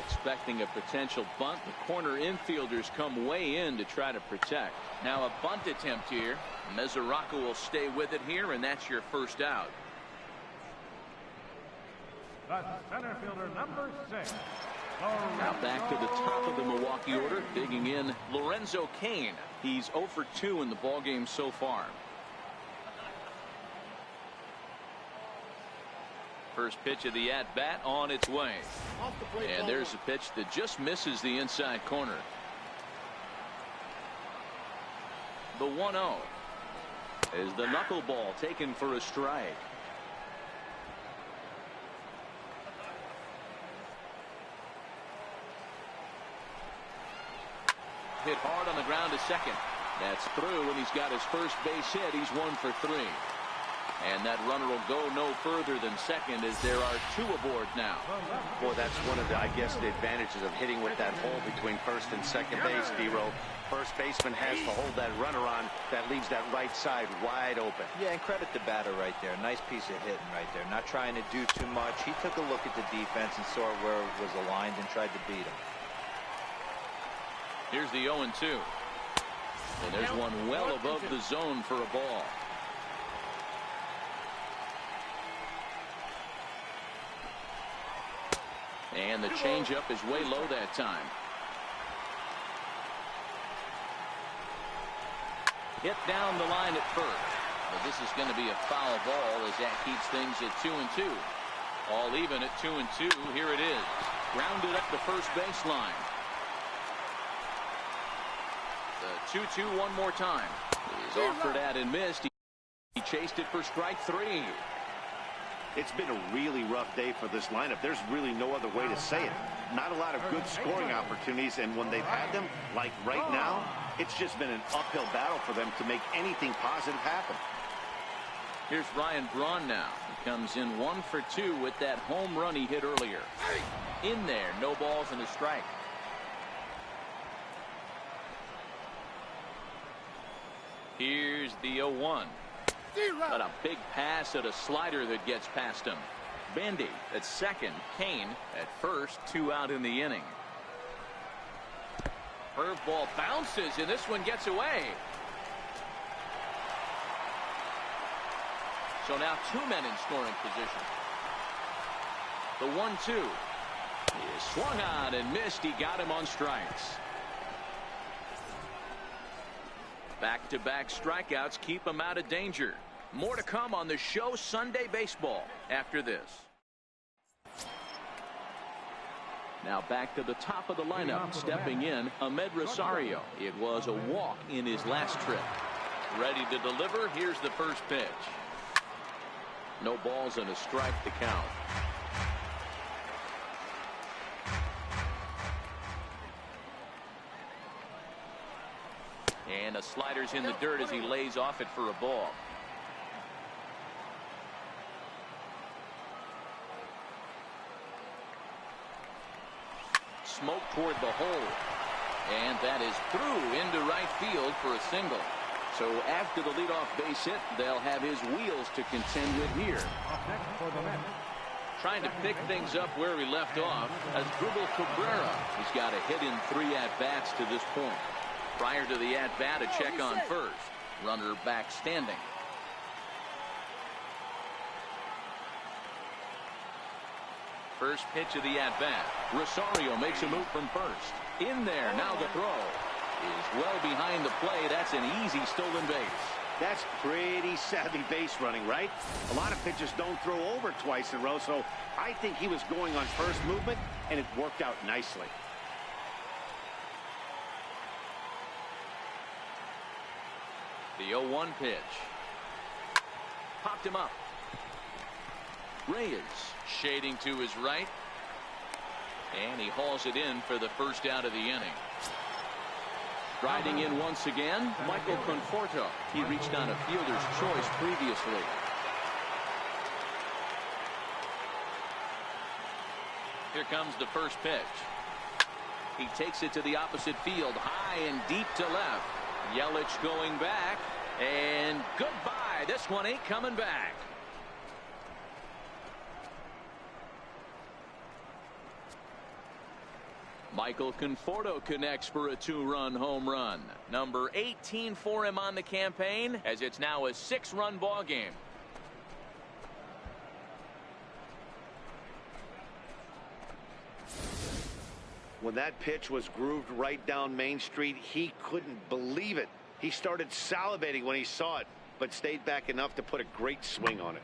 Expecting a potential bunt. The corner infielders come way in to try to protect. Now a bunt attempt here. Misserably will stay with it here, and that's your first out. The center fielder, number 6. Now back to the top of the Milwaukee order, digging in Lorenzo Cain. He's 0 for 2 in the ballgame so far. First pitch of the at-bat on its way. And there's a pitch that just misses the inside corner. The 1-0 is the knuckleball taken for a strike. Hit hard on the ground to second. That's through, and he's got his first base hit. He's 1 for 3. And that runner will go no further than second, as there are 2 aboard now. Well, that's one of the, I guess, the advantages of hitting with that hole between first and second base, D-Row. First baseman has to hold that runner on. That leaves that right side wide open. Yeah, and credit the batter right there. Nice piece of hitting right there. Not trying to do too much. He took a look at the defense and saw where it was aligned and tried to beat him. Here's the 0-2. And there's one well above the zone for a ball. And the changeup is way low that time. Hit down the line at first. But this is going to be a foul ball, as that keeps things at 2-2. All even at 2-2. Here it is. Grounded up the first baseline. The 2-2 one more time. He's offered at and missed. He chased it for strike 3. It's been a really rough day for this lineup. There's really no other way to say it. Not a lot of good scoring opportunities, and when they've had them, like right now, it's just been an uphill battle for them to make anything positive happen. Here's Ryan Braun now. He comes in 1 for 2 with that home run he hit earlier. In there, no balls and a strike. Here's the 0-1. But a big pass at a slider that gets past him. Bendy at second. Cain at first. 2 out in the inning. Curveball bounces, and this one gets away. So now 2 men in scoring position. The 1-2 is swung on and missed. He got him on strikes. Back-to-back strikeouts keep him out of danger. More to come on the show Sunday Baseball after this. Now back to the top of the lineup. Stepping in, Ahmed Rosario. It was a walk in his last trip. Ready to deliver. Here's the first pitch. No balls and a strike to count. And a slider's in the dirt as he lays off it for a ball. Smoke toward the hole. And that is through into right field for a single. So after the leadoff base hit, they'll have his wheels to contend with here. Trying to pick things up where he left off as Dribble Cabrera. He's got a hit in 3 at-bats to this point. Prior to the at-bat, a check on first. Runner back standing. First pitch of the at-bat. Rosario makes a move from first. In there, now the throw is well behind the play. That's an easy stolen base. That's pretty savvy base running, right? A lot of pitchers don't throw over twice in a row, so I think he was going on first movement, and it worked out nicely. The 0-1 pitch. Popped him up. Reyes shading to his right. And he hauls it in for the first out of the inning. Riding in once again, Michael Conforto. He reached on a fielder's choice previously. Here comes the first pitch. He takes it to the opposite field, high and deep to left. Yelich going back, and goodbye. This one ain't coming back. Michael Conforto connects for a 2-run home run. Number 18 for him on the campaign, as it's now a 6-run ball game. When that pitch was grooved right down Main Street, he couldn't believe it. He started salivating when he saw it, but stayed back enough to put a great swing on it.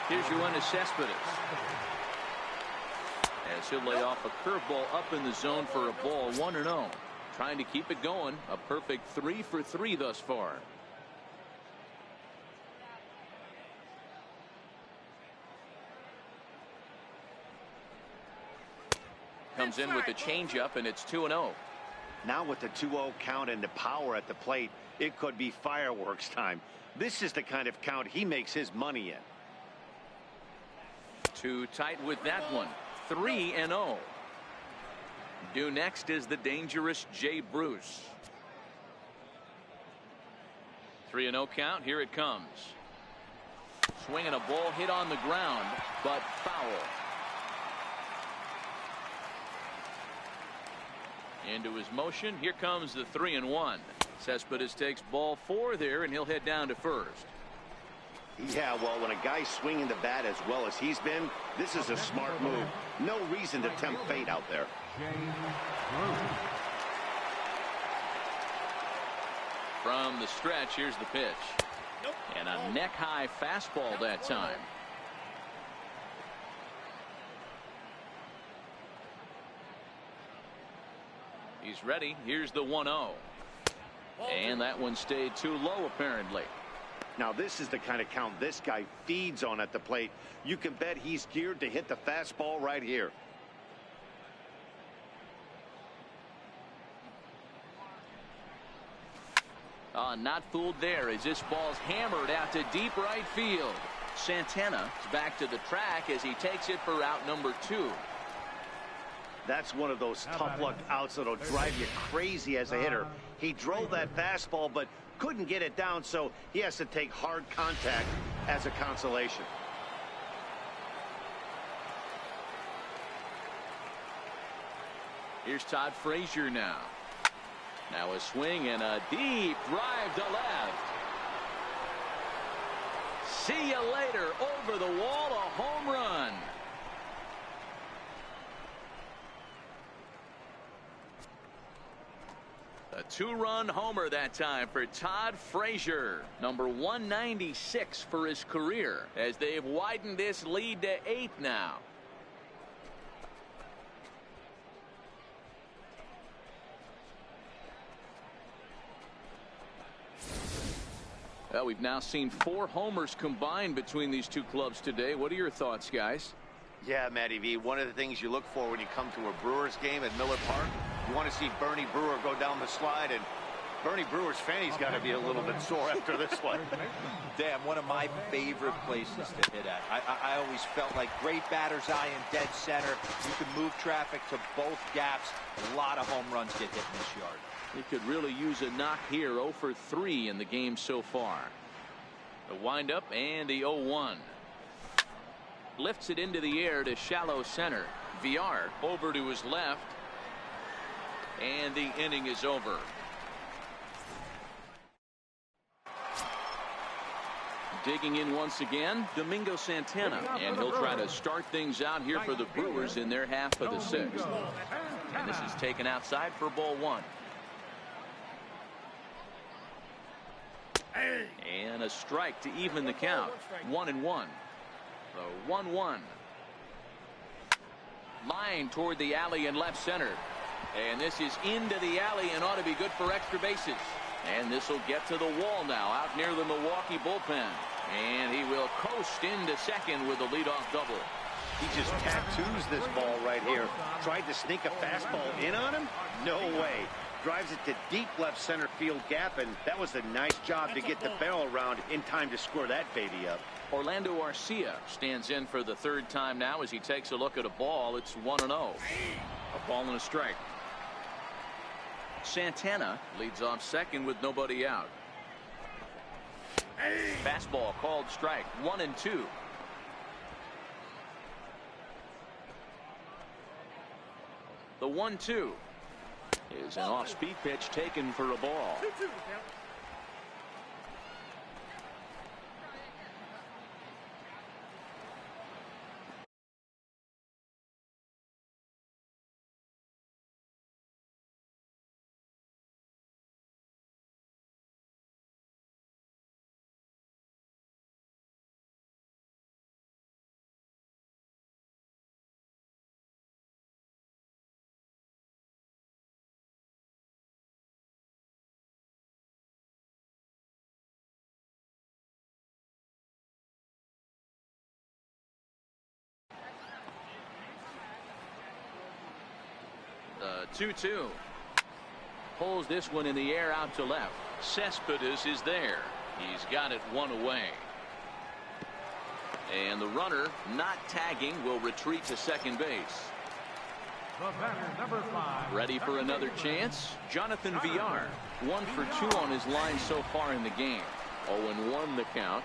Here's Yoenis Cespedes. As he'll lay off a curveball up in the zone for a ball, 1-0. Trying to keep it going. A perfect 3 for 3 thus far. Comes in with the changeup, and it's 2-0. Now with the 2-0 count and the power at the plate, it could be fireworks time. This is the kind of count he makes his money in. Too tight with that one. 3-0. Due next is the dangerous Jay Bruce. 3-0 count. Here it comes. Swinging a ball hit on the ground, but foul. Into his motion. Here comes the 3-1. Cespedes takes ball 4 there, and he'll head down to first. Yeah, well, when a guy's swinging the bat as well as he's been, this is a smart move. No reason to tempt fate out there. From the stretch, here's the pitch. And a neck-high fastball that time. He's ready. Here's the 1-0. And that one stayed too low, apparently. Now, this is the kind of count this guy feeds on at the plate. You can bet he's geared to hit the fastball right here. Not fooled there as this ball's hammered out to deep right field. Santana is back to the track as he takes it for out number 2. That's one of those tough luck outs that'll drive you crazy as a hitter. He drove that fastball but couldn't get it down, so he has to take hard contact as a consolation. Here's Todd Frazier now. Now a swing and a deep drive to left. See you later. Over the wall, a home run. A 2-run homer that time for Todd Frazier. Number 196 for his career as they've widened this lead to 8 now. Well, we've now seen 4 homers combined between these two clubs today. What are your thoughts, guys? Yeah, Matty V, one of the things you look for when you come to a Brewers game at Miller Park, you want to see Bernie Brewer go down the slide, and Bernie Brewer's fanny's got to be a little bit sore after this one. Damn, one of my favorite places to hit at. I always felt like great batter's eye in dead center. You can move traffic to both gaps. A lot of home runs get hit in this yard. He could really use a knock here. 0 for 3 in the game so far. The windup and the 0-1. Lifts it into the air to shallow center. VR over to his left. And the inning is over. Digging in once again, Domingo Santana. And he'll try to start things out here for the Brewers in their half of the 6th. And this is taken outside for ball 1. And a strike to even the count. 1-1. The 1-1. Line toward the alley in left center. And this is into the alley and ought to be good for extra bases. And this will get to the wall now out near the Milwaukee bullpen. And he will coast into second with a leadoff double. He just tattoos this ball right here. Tried to sneak a fastball in on him? No way. Drives it to deep left center field gap, and that was a nice job to get the barrel around in time to score that baby up. Orlando Arcia stands in for the third time now as he takes a look at a ball. It's 1-0. A ball and a strike. Santana leads off second with nobody out. Fastball called strike. 1-2. The 1-2 is an off-speed pitch taken for a ball. The 2-2 pulls this one in the air out to left. Cespedes is there. He's got it one away. And the runner not tagging will retreat to second base. The batter, number 5. Ready for another chance? Jonathan Villar. 1 for 2 on his line so far in the game. 0-1 the count.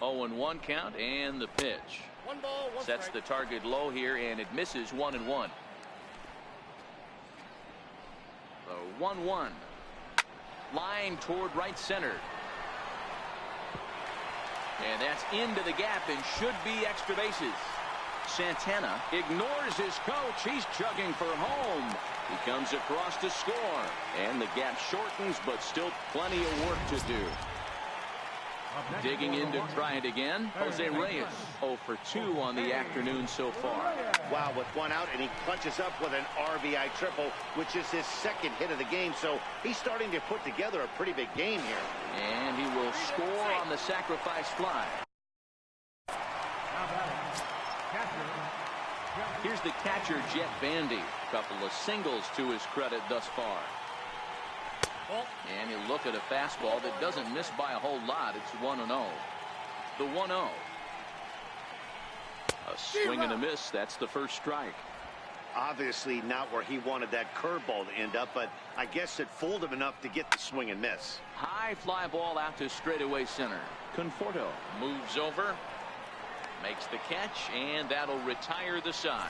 0-1 count and the pitch. 1 ball, 1 Sets strike. the target low here and it misses 1-1. The 1-1 line toward right center. And that's into the gap and should be extra bases. Santana ignores his coach. He's chugging for home. He comes across to score. And the gap shortens, but still plenty of work to do. Digging in to try it again, Jose Reyes. 0 for 2 on the afternoon so far. Wow, with one out, and he clutches up with an RBI triple, which is his second hit of the game. So he's starting to put together a pretty big game here. And he will score on the sacrifice fly. Here's the catcher, Jet Bandy. Couple of singles to his credit thus far. And you look at a fastball that doesn't miss by a whole lot. It's 1-0. The 1-0. A swing and a miss. That's the first strike. Obviously not where he wanted that curveball to end up, but I guess it fooled him enough to get the swing and miss. High fly ball out to straightaway center. Conforto moves over, makes the catch, and that'll retire the side.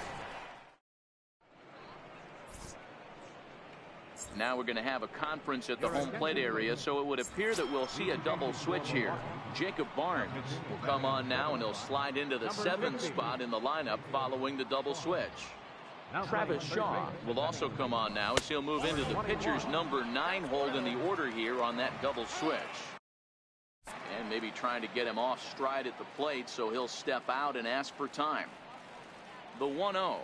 Now we're going to have a conference at the home plate area, so it would appear that we'll see a double switch here. Jacob Barnes will come on now, and he'll slide into the 7th spot in the lineup following the double switch. Travis Shaw will also come on now as he'll move into the pitcher's number 9 hold in the order here on that double switch. And maybe trying to get him off stride at the plate, so he'll step out and ask for time. The 1-0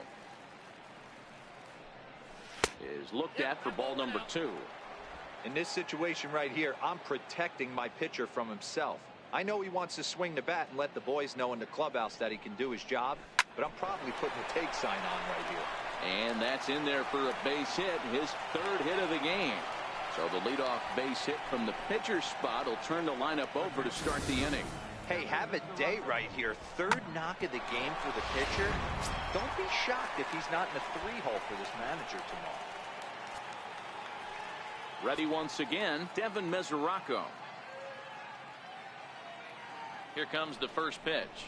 is looked at for ball number 2. In this situation right here, I'm protecting my pitcher from himself. I know he wants to swing the bat and let the boys know in the clubhouse that he can do his job, but I'm probably putting the take sign on right here. And that's in there for a base hit, his 3rd hit of the game. So the leadoff base hit from the pitcher's spot will turn the lineup over to start the inning. Hey, have a day right here. 3rd knock of the game for the pitcher. Don't be shocked if he's not in the 3-hole for this manager tomorrow. Ready once again, Devin Mesoraco. Here comes the first pitch.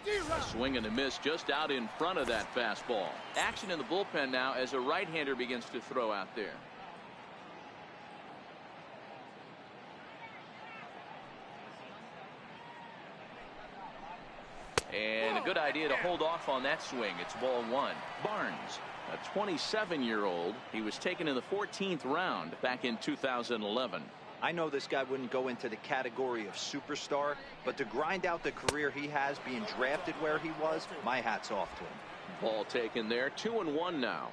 A swing and a miss just out in front of that fastball. Action in the bullpen now as a right-hander begins to throw out there. And a good idea to hold off on that swing. It's ball 1. Barnes, a 27-year-old. He was taken in the 14th round back in 2011. I know this guy wouldn't go into the category of superstar, but to grind out the career he has being drafted where he was, my hat's off to him. Ball taken there. 2-1 now.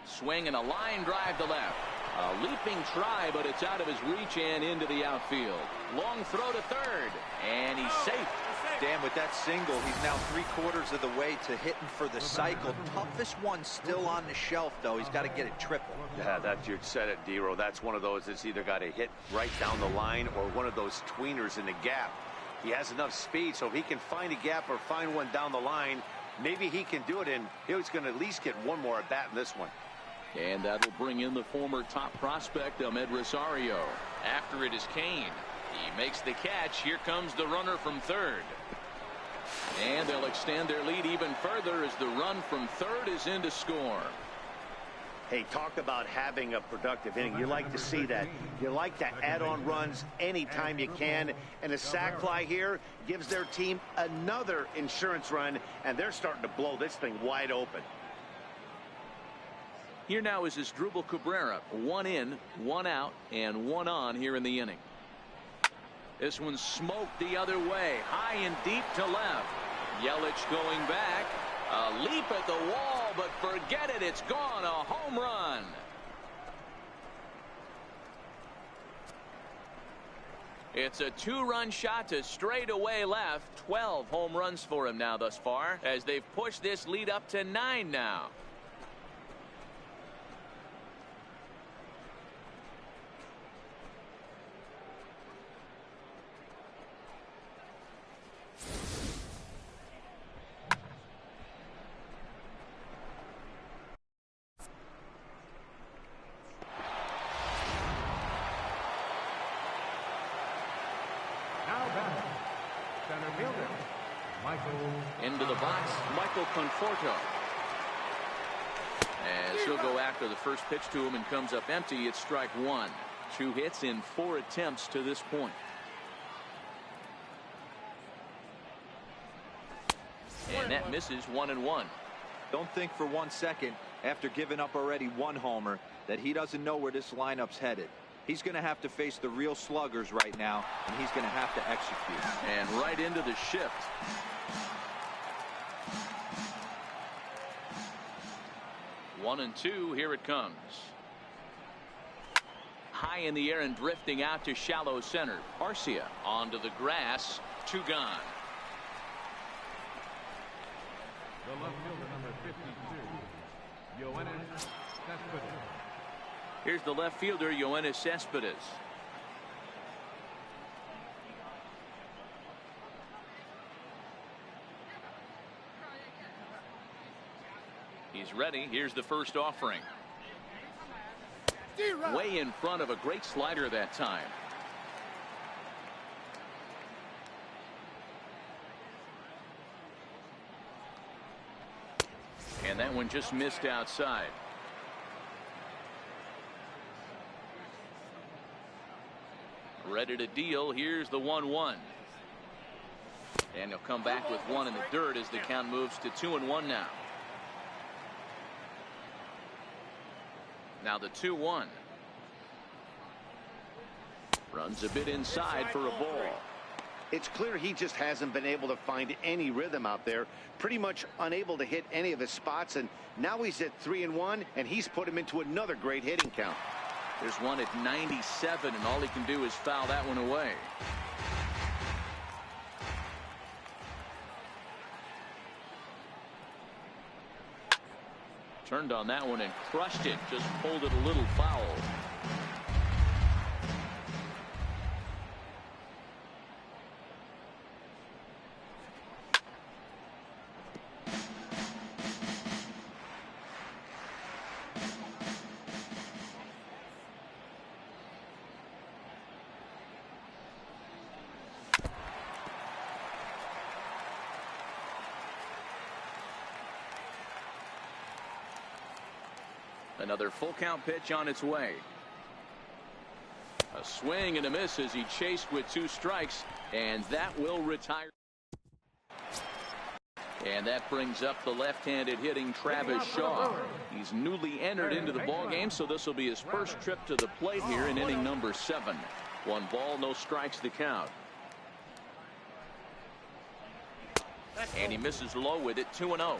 Swing and a line drive to left. A leaping try, but it's out of his reach and into the outfield. Long throw to third, and he's safe. Dan, with that single, he's now 3/4 of the way to hitting for the cycle. Toughest one still on the shelf, though. He's got to get it triple. Yeah, that you said it, Dero. That's one of those that's either got to hit right down the line or one of those tweeners in the gap. He has enough speed, so if he can find a gap or find one down the line, maybe he can do it, and he's going to at least get one more at bat in this one. And that'll bring in the former top prospect, Ahmed Rosario. After it is Kane. He makes the catch. Here comes the runner from third. And they'll extend their lead even further as the run from third is in to score. Hey, talk about having a productive inning. You like to see that. You like to add on runs anytime you can. And a sac fly here gives their team another insurance run, and they're starting to blow this thing wide open. Here now is Asdrubal Cabrera. 1 in, 1 out, and 1 on here in the inning. This one smoked the other way, high and deep to left. Yelich going back. A leap at the wall, but forget it. It's gone. A home run. It's a 2-run shot to straightaway left. 12 home runs for him now thus far, as they've pushed this lead up to 9 now. Into the box, Michael Conforto. As he'll go after the first pitch to him and comes up empty, it's strike 1. 2 hits in 4 attempts to this point. And that misses 1-1. Don't think for 1 second, after giving up already 1 homer, that he doesn't know where this lineup's headed. He's going to have to face the real sluggers right now, and he's going to have to execute. And right into the shift. One and two, here it comes. High in the air and drifting out to shallow center. Arcia onto the grass, 2 gone. The left fielder, number 52, Yoenis Cespedes. Here's the left fielder, Yoenis Cespedes. He's ready. Here's the first offering. Way in front of a great slider that time. And that one just missed outside. Ready to deal. Here's the 1-1. And he'll come back with 1 in the dirt as the count moves to 2-1 now. Now the 2-1. Runs a bit inside for a ball. It's clear he just hasn't been able to find any rhythm out there. Pretty much unable to hit any of his spots, and now he's at 3-1, and he's put him into another great hitting count. There's one at 97, and all he can do is foul that one away. Turned on that one and crushed it. Just pulled it a little foul. Another full count pitch on its way. A swing and a miss as he chased with 2 strikes, and that will retire. And that brings up the left-handed hitting Travis Shaw. He's newly entered into the ball game, so this will be his first trip to the plate here in inning number 7. 1 ball, no strikes to count. And he misses low with it, 2-0.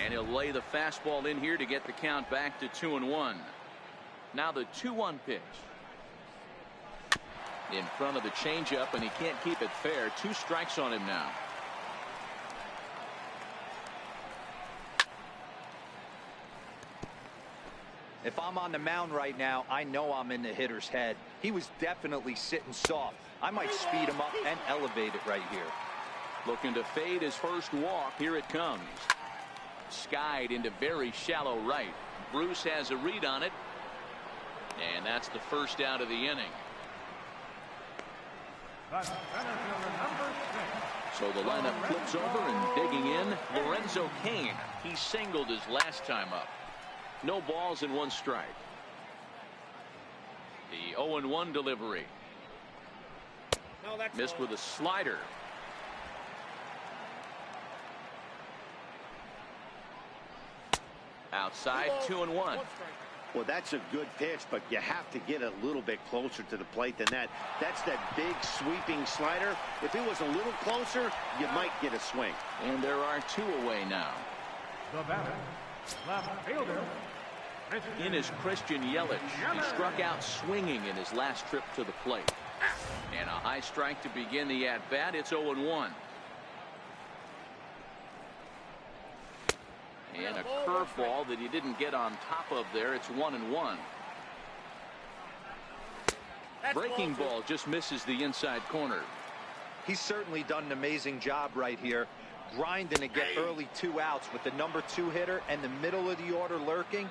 And he'll lay the fastball in here to get the count back to 2-1. Now the 2-1 pitch. In front of the changeup, and he can't keep it fair. 2 strikes on him now. If I'm on the mound right now, I know I'm in the hitter's head. He was definitely sitting soft. I might speed him up and elevate it right here. Looking to fade his first walk. Here it comes. Skied into very shallow right. Bruce has a read on it. And that's the first out of the inning. So the lineup flips over, and digging in, Lorenzo Cain. He singled his last time up. No balls and 1 strike. The 0-1 delivery. Missed with a slider. Outside, 2-1. Well, that's a good pitch, but you have to get a little bit closer to the plate than that. That's that big sweeping slider. If it was a little closer, you might get a swing. And there are 2 away now. The batter, left fielder. In is Christian Yelich. He struck out swinging in his last trip to the plate. And a high strike to begin the at-bat. It's 0-1. And a curveball that he didn't get on top of there. It's 1-1. Breaking ball just misses the inside corner. He's certainly done an amazing job right here, grinding to get early 2 outs with the number 2 hitter and the middle of the order lurking.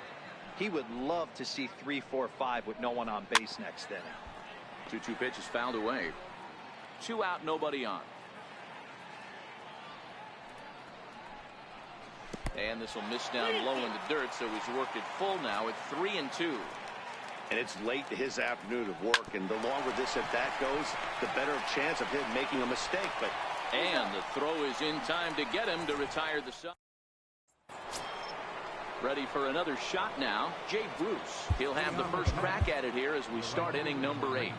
He would love to see 3, 4, 5 with no one on base next inning. 2-2 pitch is fouled away. 2 out, nobody on. And this will miss down low in the dirt, so he's worked it full now at 3-2. And it's late to his afternoon of work, and the longer this at bat goes, the better chance of him making a mistake. And the throw is in time to get him to retire the side. Ready for another shot now, Jay Bruce. He'll have the first crack at it here as we start inning number 8.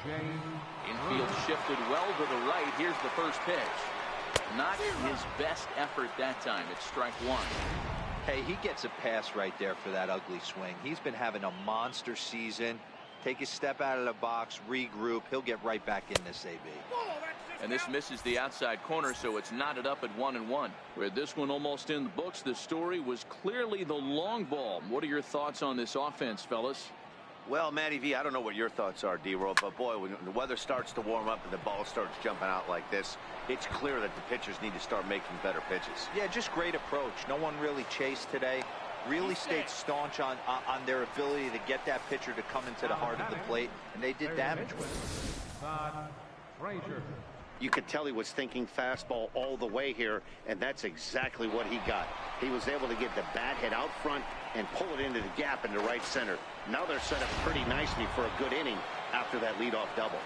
Infield shifted well to the right. Here's the first pitch. Not his best effort that time. It's strike 1. Hey, he gets a pass right there for that ugly swing. He's been having a monster season. Take a step out of the box, regroup. He'll get right back in this AB. And this misses the outside corner, so it's knotted up at 1-1. With this one almost in the books, the story was clearly the long ball. What are your thoughts on this offense, fellas? Well, Matty V, I don't know what your thoughts are, D-Roll, but boy, when the weather starts to warm up and the ball starts jumping out like this, it's clear that the pitchers need to start making better pitches. Yeah, just great approach. No one really chased today. Really stayed staunch on their ability to get that pitcher to come into the heart of the plate, and they did damage with it. You could tell he was thinking fastball all the way here, and that's exactly what he got. He was able to get the bat hit out front and pull it into the gap in the right center. Now they're set up pretty nicely for a good inning after that leadoff double.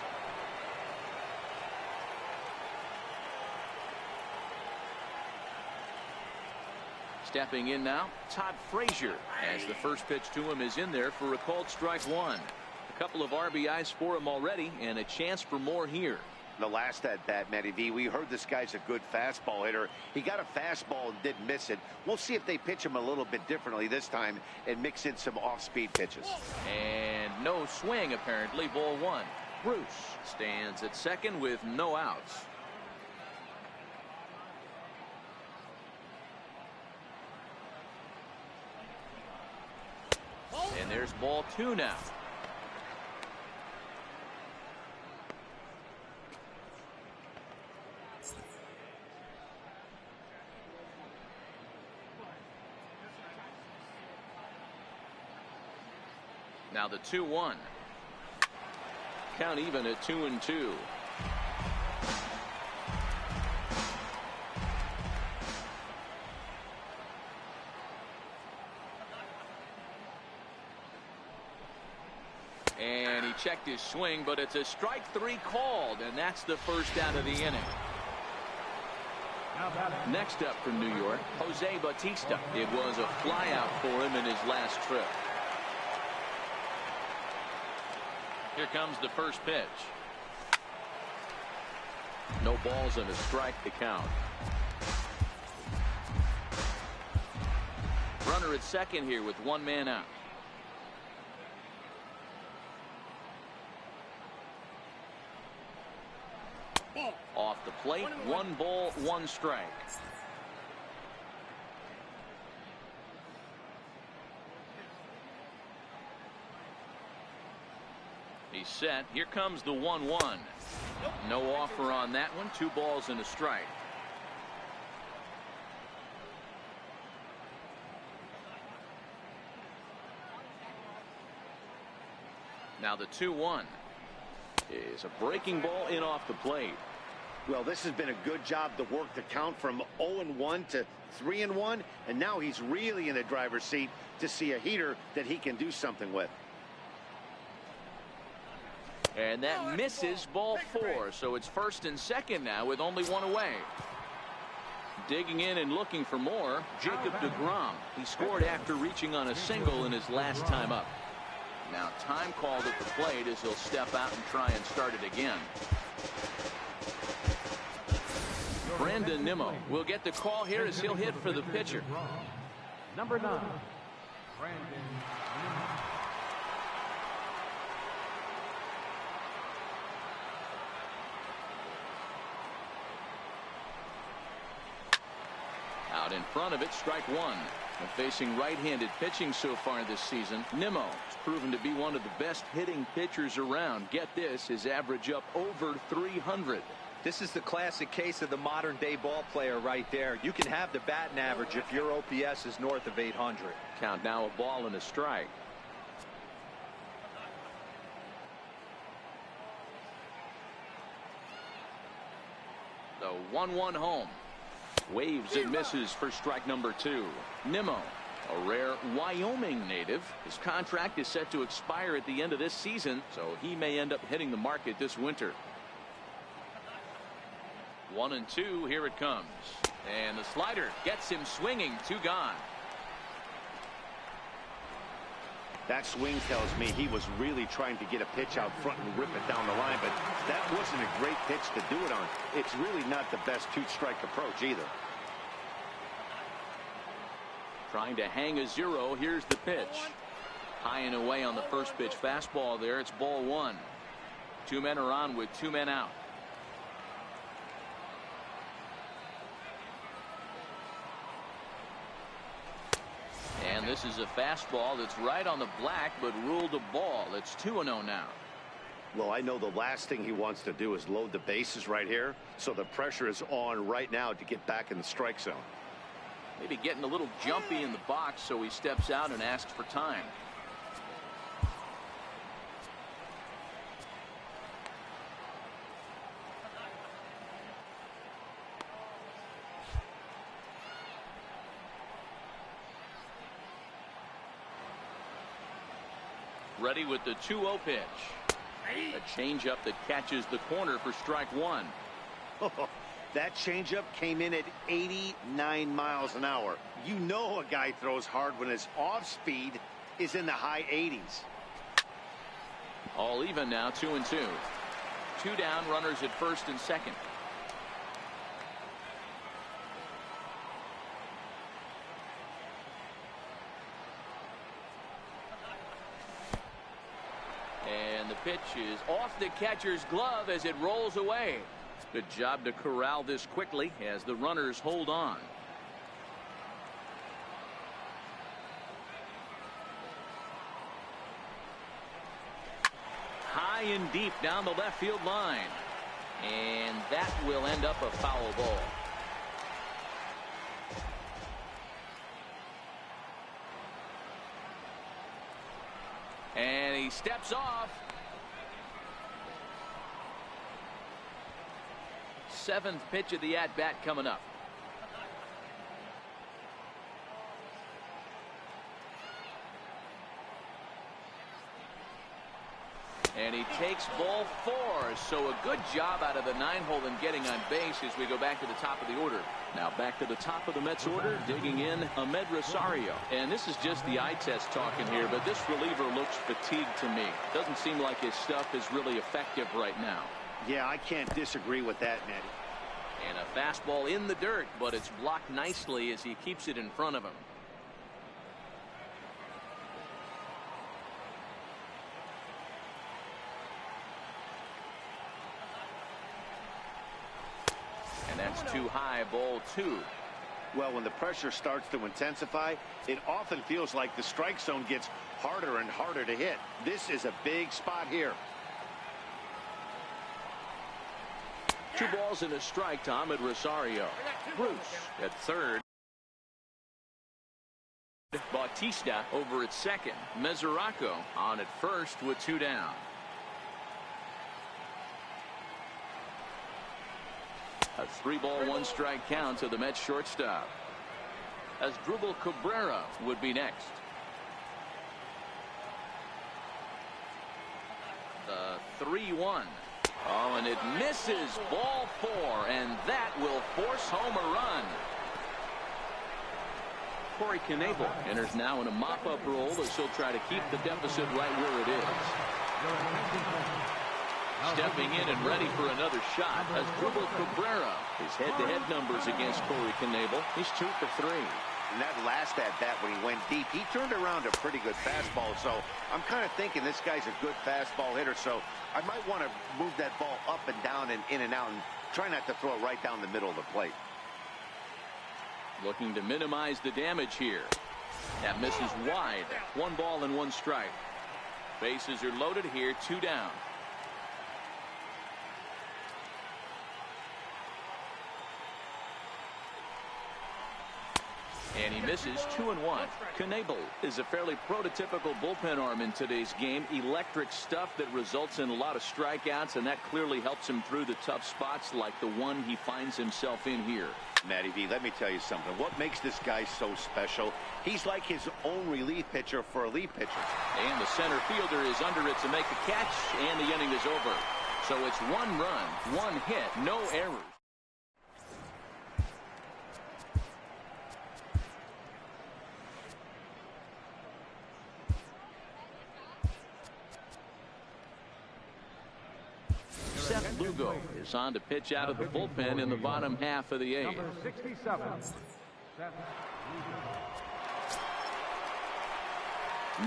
Stepping in now, Todd Frazier, as the first pitch to him is in there for a called strike 1. A couple of RBIs for him already, and a chance for more here. The last at bat, Matty V, we heard this guy's a good fastball hitter. He got a fastball and didn't miss it. We'll see if they pitch him a little bit differently this time and mix in some off-speed pitches. And no swing, apparently. Ball 1. Bruce stands at second with no outs. And there's ball 2 now. Now the 2-1. Count even at 2-2. And he checked his swing, but it's a strike 3 called, and that's the first out of the inning. Next up from New York, Jose Bautista. It was a flyout for him in his last trip. Here comes the first pitch. No balls and a strike to count. Runner at second here with 1 man out. Off the plate, 1 ball, 1 strike. He's set. Here comes the 1-1. No offer on that one. 2 balls and a strike. Now the 2-1 is a breaking ball in off the plate. Well, this has been a good job to work the count from 0-1 to 3-1, and now he's really in the driver's seat to see a heater that he can do something with. And that misses, ball 4, so it's first and second now with only 1 away. Digging in and looking for more, Jacob deGrom. He scored after reaching on a single in his last time up. Now time called at the plate as he'll step out and try and start it again. Brandon Nimmo will get the call here as he'll hit for the pitcher. Number 9, Brandon Nimmo. Out in front of it, strike 1. And facing right-handed pitching so far this season, Nimmo has proven to be one of the best hitting pitchers around. Get this, his average up over 300. This is the classic case of the modern day ball player right there. You can have the batting average if your OPS is north of 800. Count now, a ball and a strike. The 1-1 home. Waves and misses for strike number 2. Nimmo, a rare Wyoming native. His contract is set to expire at the end of this season, so he may end up hitting the market this winter. 1-2, here it comes. And the slider gets him swinging. 2 gone. That swing tells me he was really trying to get a pitch out front and rip it down the line, but that wasn't a great pitch to do it on. It's really not the best 2-strike approach either. Trying to hang a 0. Here's the pitch. High and away on the first pitch fastball there. It's ball 1. 2 men are on with 2 men out. And this is a fastball that's right on the black, but ruled a ball. It's 2-0 now. Well, I know the last thing he wants to do is load the bases right here, so the pressure is on right now to get back in the strike zone. Maybe getting a little jumpy in the box, so he steps out and asks for time. Ready with the 2-0 pitch. A changeup that catches the corner for strike 1. That changeup came in at 89 miles an hour. You know a guy throws hard when his off speed is in the high 80s. All even now, 2-2. 2 down, runners at first and second. And the pitch is off the catcher's glove as it rolls away. Good job to corral this quickly as the runners hold on. High and deep down the left field line. And that will end up a foul ball. And he steps off. 7th pitch of the at-bat coming up. And he takes ball 4. So a good job out of the 9-hole in getting on base as we go back to the top of the order. Now back to the top of the Mets order, digging in Amed Rosario. And this is just the eye test talking here, but this reliever looks fatigued to me. Doesn't seem like his stuff is really effective right now. Yeah, I can't disagree with that, Nettie. And a fastball in the dirt, but it's blocked nicely as he keeps it in front of him. And that's too high, ball 2. Well, when the pressure starts to intensify, it often feels like the strike zone gets harder and harder to hit. This is a big spot here. 2 balls and a strike to Amed Rosario. Bruce at third. Bautista over at second. Mesoraco on at first with 2 down. A 3-ball 1-strike count to the Mets shortstop. Asdrubal Cabrera would be next. The 3-1. Oh, and it misses, ball 4, and that will force home a run. Corey Knebel enters now in a mop-up role as he'll try to keep the deficit right where it is. Stepping in and ready for another shot as Asdrubal Cabrera. His head-to-head numbers against Corey Knebel. He's 2 for 3. And that last at-bat when he went deep, he turned around a pretty good fastball. So I'm kind of thinking this guy's a good fastball hitter. So I might want to move that ball up and down and in and out and try not to throw it right down the middle of the plate. Looking to minimize the damage here. That misses wide. 1 ball and 1 strike. Bases are loaded here, 2 down. And he misses 2-1. Knebel is a fairly prototypical bullpen arm in today's game. Electric stuff that results in a lot of strikeouts, and that clearly helps him through the tough spots like the one he finds himself in here. Matty V, let me tell you something. What makes this guy so special? He's like his own relief pitcher for elite pitchers. And the center fielder is under it to make a catch, and the inning is over. So it's 1 run, 1 hit, no errors. Lugo is on to pitch out of the bullpen in the bottom half of the 8th. Number 67.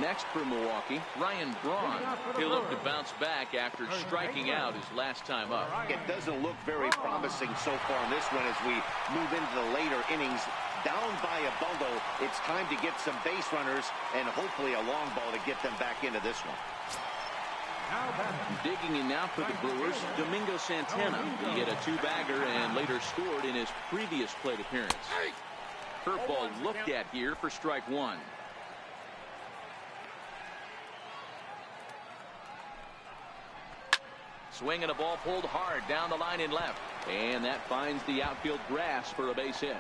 Next for Milwaukee, Ryan Braun. He'll look to bounce back after striking out his last time up. It doesn't look very promising so far in this one as we move into the later innings. Down by a bundle, it's time to get some base runners and hopefully a long ball to get them back into this one. Digging in now for the Brewers, Domingo Santana. He hit a 2-bagger and later scored in his previous plate appearance. Curveball looked at here for strike 1. Swing and a ball pulled hard down the line in left. And that finds the outfield grass for a base hit.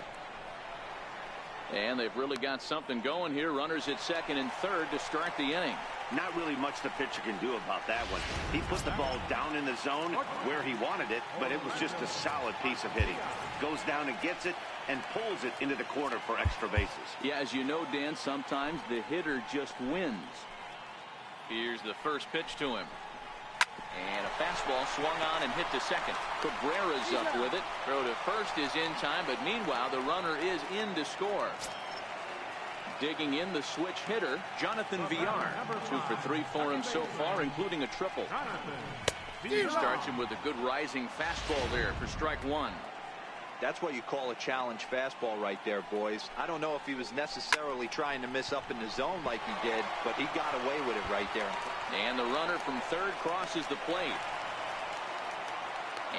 And they've really got something going here. Runners at second and third to start the inning. Not really much the pitcher can do about that one. He put the ball down in the zone where he wanted it, but it was just a solid piece of hitting. Goes down and gets it and pulls it into the corner for extra bases. Yeah, as you know, Dan, sometimes the hitter just wins. Here's the first pitch to him. And a fastball swung on and hit to second. Cabrera's up with it. Throw to first is in time, but meanwhile the runner is in to score. Digging in the switch hitter, Jonathan Villar. 2 for 3 for him so far, including a triple. Starts him with a good rising fastball there for strike 1. That's what you call a challenge fastball right there, boys. I don't know if he was necessarily trying to miss up in the zone like he did, but he got away with it right there. And the runner from third crosses the plate.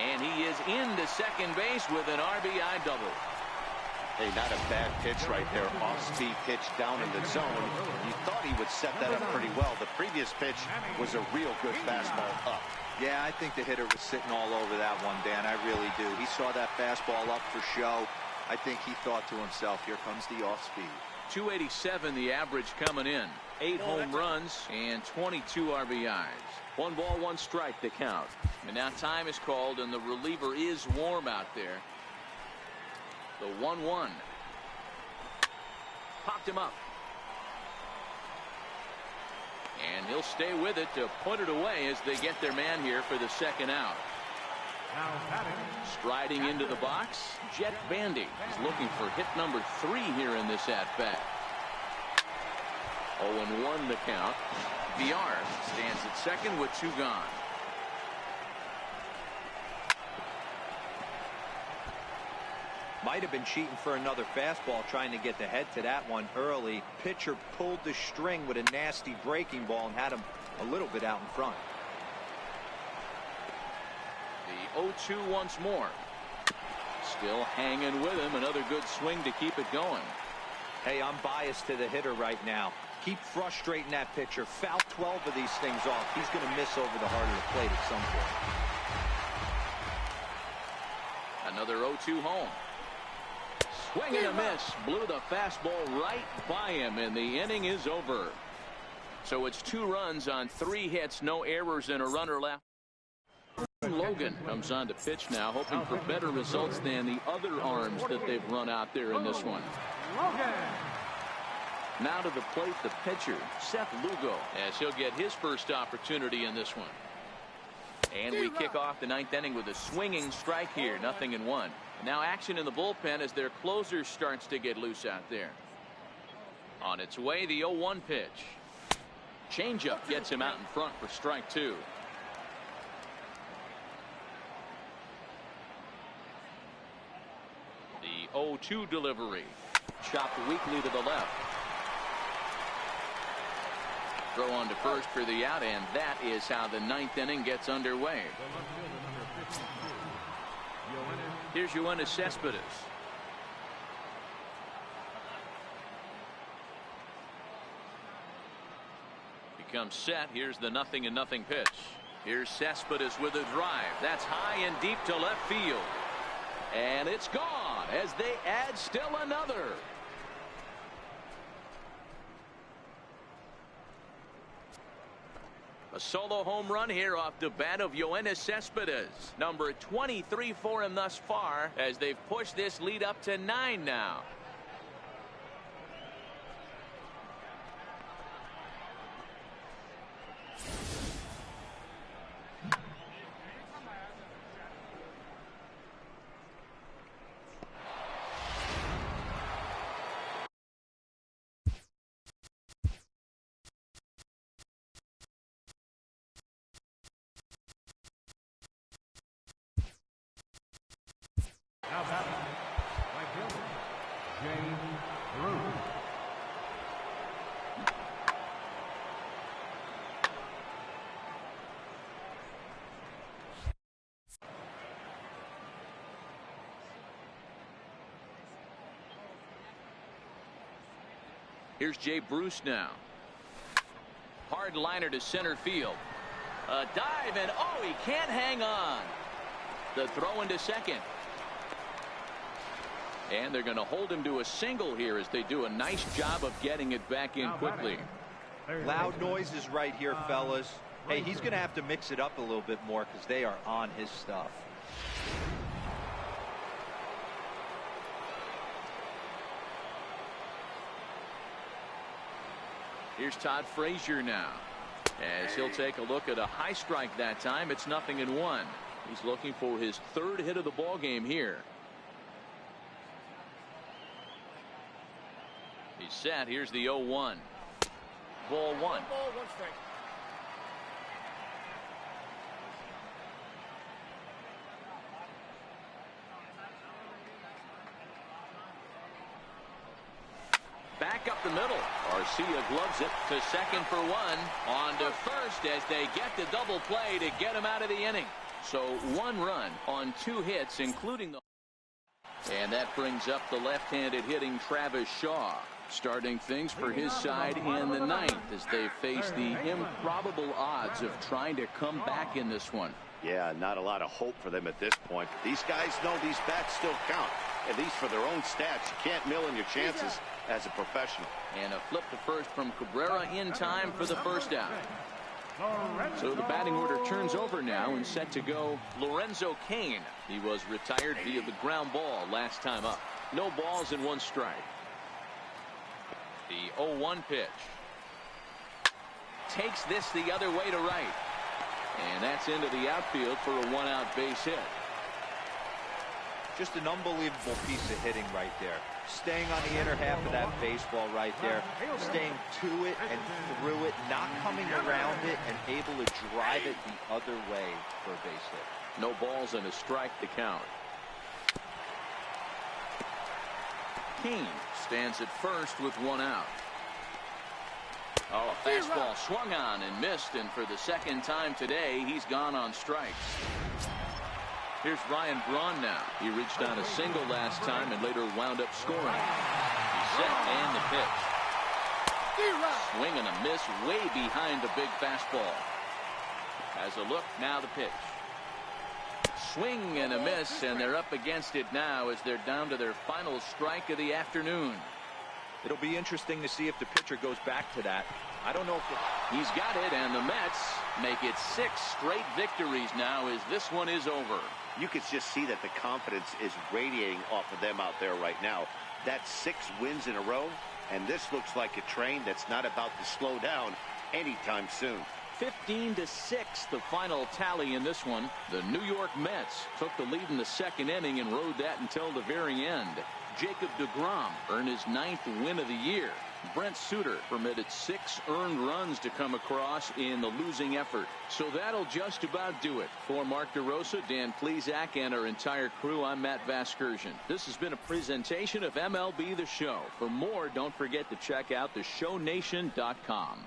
And he is into second base with an RBI double. Hey, not a bad pitch right there. Off-speed pitch down in the zone. You thought he would set that up pretty well. The previous pitch was a real good fastball up. Yeah, I think the hitter was sitting all over that one, Dan. I really do. He saw that fastball up for show. I think he thought to himself, here comes the off-speed. 287 the average coming in. 8 home runs and 22 RBIs. 1 ball, 1 strike to count. And now time is called, and the reliever is warm out there. The 1-1. Popped him up. And he'll stay with it to put it away as they get their man here for the second out. Striding into the box, Jet Bandy is looking for hit number 3 here in this at-bat. 0-1 the count. VR stands at second with 2 gone. Might have been cheating for another fastball, trying to get the head to that one early. Pitcher pulled the string with a nasty breaking ball and had him a little bit out in front. The 0-2 once more. Still hanging with him. Another good swing to keep it going. Hey, I'm biased to the hitter right now. Keep frustrating that pitcher. Foul 12 of these things off. He's going to miss over the heart of the plate at some point. Another 0-2 home. Swing and a miss. Blew the fastball right by him, and the inning is over. So it's 2 runs on 3 hits, no errors, and a runner left. Logan comes on to pitch now, hoping for better results than the other arms that they've run out there in this one. Now to the plate, the pitcher, Seth Lugo, as he'll get his first opportunity in this one. And we kick off the 9th inning with a swinging strike here, 0-1. Now action in the bullpen as their closer starts to get loose out there. On its way, the 0-1 pitch. Changeup gets him out in front for strike 2. The 0-2 delivery. Chopped weakly to the left. Throw on to first for the out, and that is how the 9th inning gets underway. Here's Yoenis Cespedes. He comes set. Here's the 0-0 pitch. Here's Cespedes with a drive. That's high and deep to left field. And it's gone as they add still another. A solo home run here off the bat of Yoenis Cespedes. Number 23 for him thus far as they've pushed this lead up to 9 now. Here's Jay Bruce now. Hard liner to center field. A dive, and oh, he can't hang on. The throw into second. And they're going to hold him to a single here as they do a nice job of getting it back in quickly. Loud noises right here, fellas. Hey, he's going to have to mix it up a little bit more because they are on his stuff. Here's Todd Frazier now as he'll take a look at a high strike that time. It's 0-1. He's looking for his 3rd hit of the ball game here. He's set. Here's the 0-1. Ball 1. 1 ball, 1 strike. Back up the middle. Garcia gloves it to second for 1. On to first as they get the double play to get him out of the inning. So 1 run on 2 hits, including the. And that brings up the left-handed hitting Travis Shaw, starting things for his side in the 9th as they face the improbable odds of trying to come back in this one. Yeah, not a lot of hope for them at this point. These guys know these bats still count, at least for their own stats. You can't mill in your chances as a professional. And a flip to first from Cabrera in time for the first out. So the batting order turns over now and set to go Lorenzo Cain. He was retired via the ground ball last time up. No balls and 1 strike. The 0-1 pitch. Takes this the other way to right. And that's into the outfield for a 1-out base hit. Just an unbelievable piece of hitting right there. Staying on the inner half of that baseball right there. Staying to it and through it. Not coming around it and able to drive it the other way for a base hit. No balls and a strike to count. Cain stands at first with 1 out. Oh, a fastball swung on and missed, and for the second time today, he's gone on strikes. Here's Ryan Braun now. He reached on a single last time and later wound up scoring. He's set and the pitch. Swing and a miss way behind the big fastball. Has a look, now the pitch. Swing and a miss, and they're up against it now as they're down to their final strike of the afternoon. It'll be interesting to see if the pitcher goes back to that. I don't know if he's got it, and the Mets make it 6 straight victories now as this one is over. You can just see that the confidence is radiating off of them out there right now. That's 6 wins in a row, and this looks like a train that's not about to slow down anytime soon. 15-6 the final tally in this one. The New York Mets took the lead in the second inning and rode that until the very end. Jacob deGrom earned his 9th win of the year. Brent Suter permitted 6 earned runs to come across in the losing effort. So that'll just about do it. For Mark DeRosa, Dan Plesac, and our entire crew, I'm Matt Vasgersian. This has been a presentation of MLB The Show. For more, don't forget to check out theshownation.com.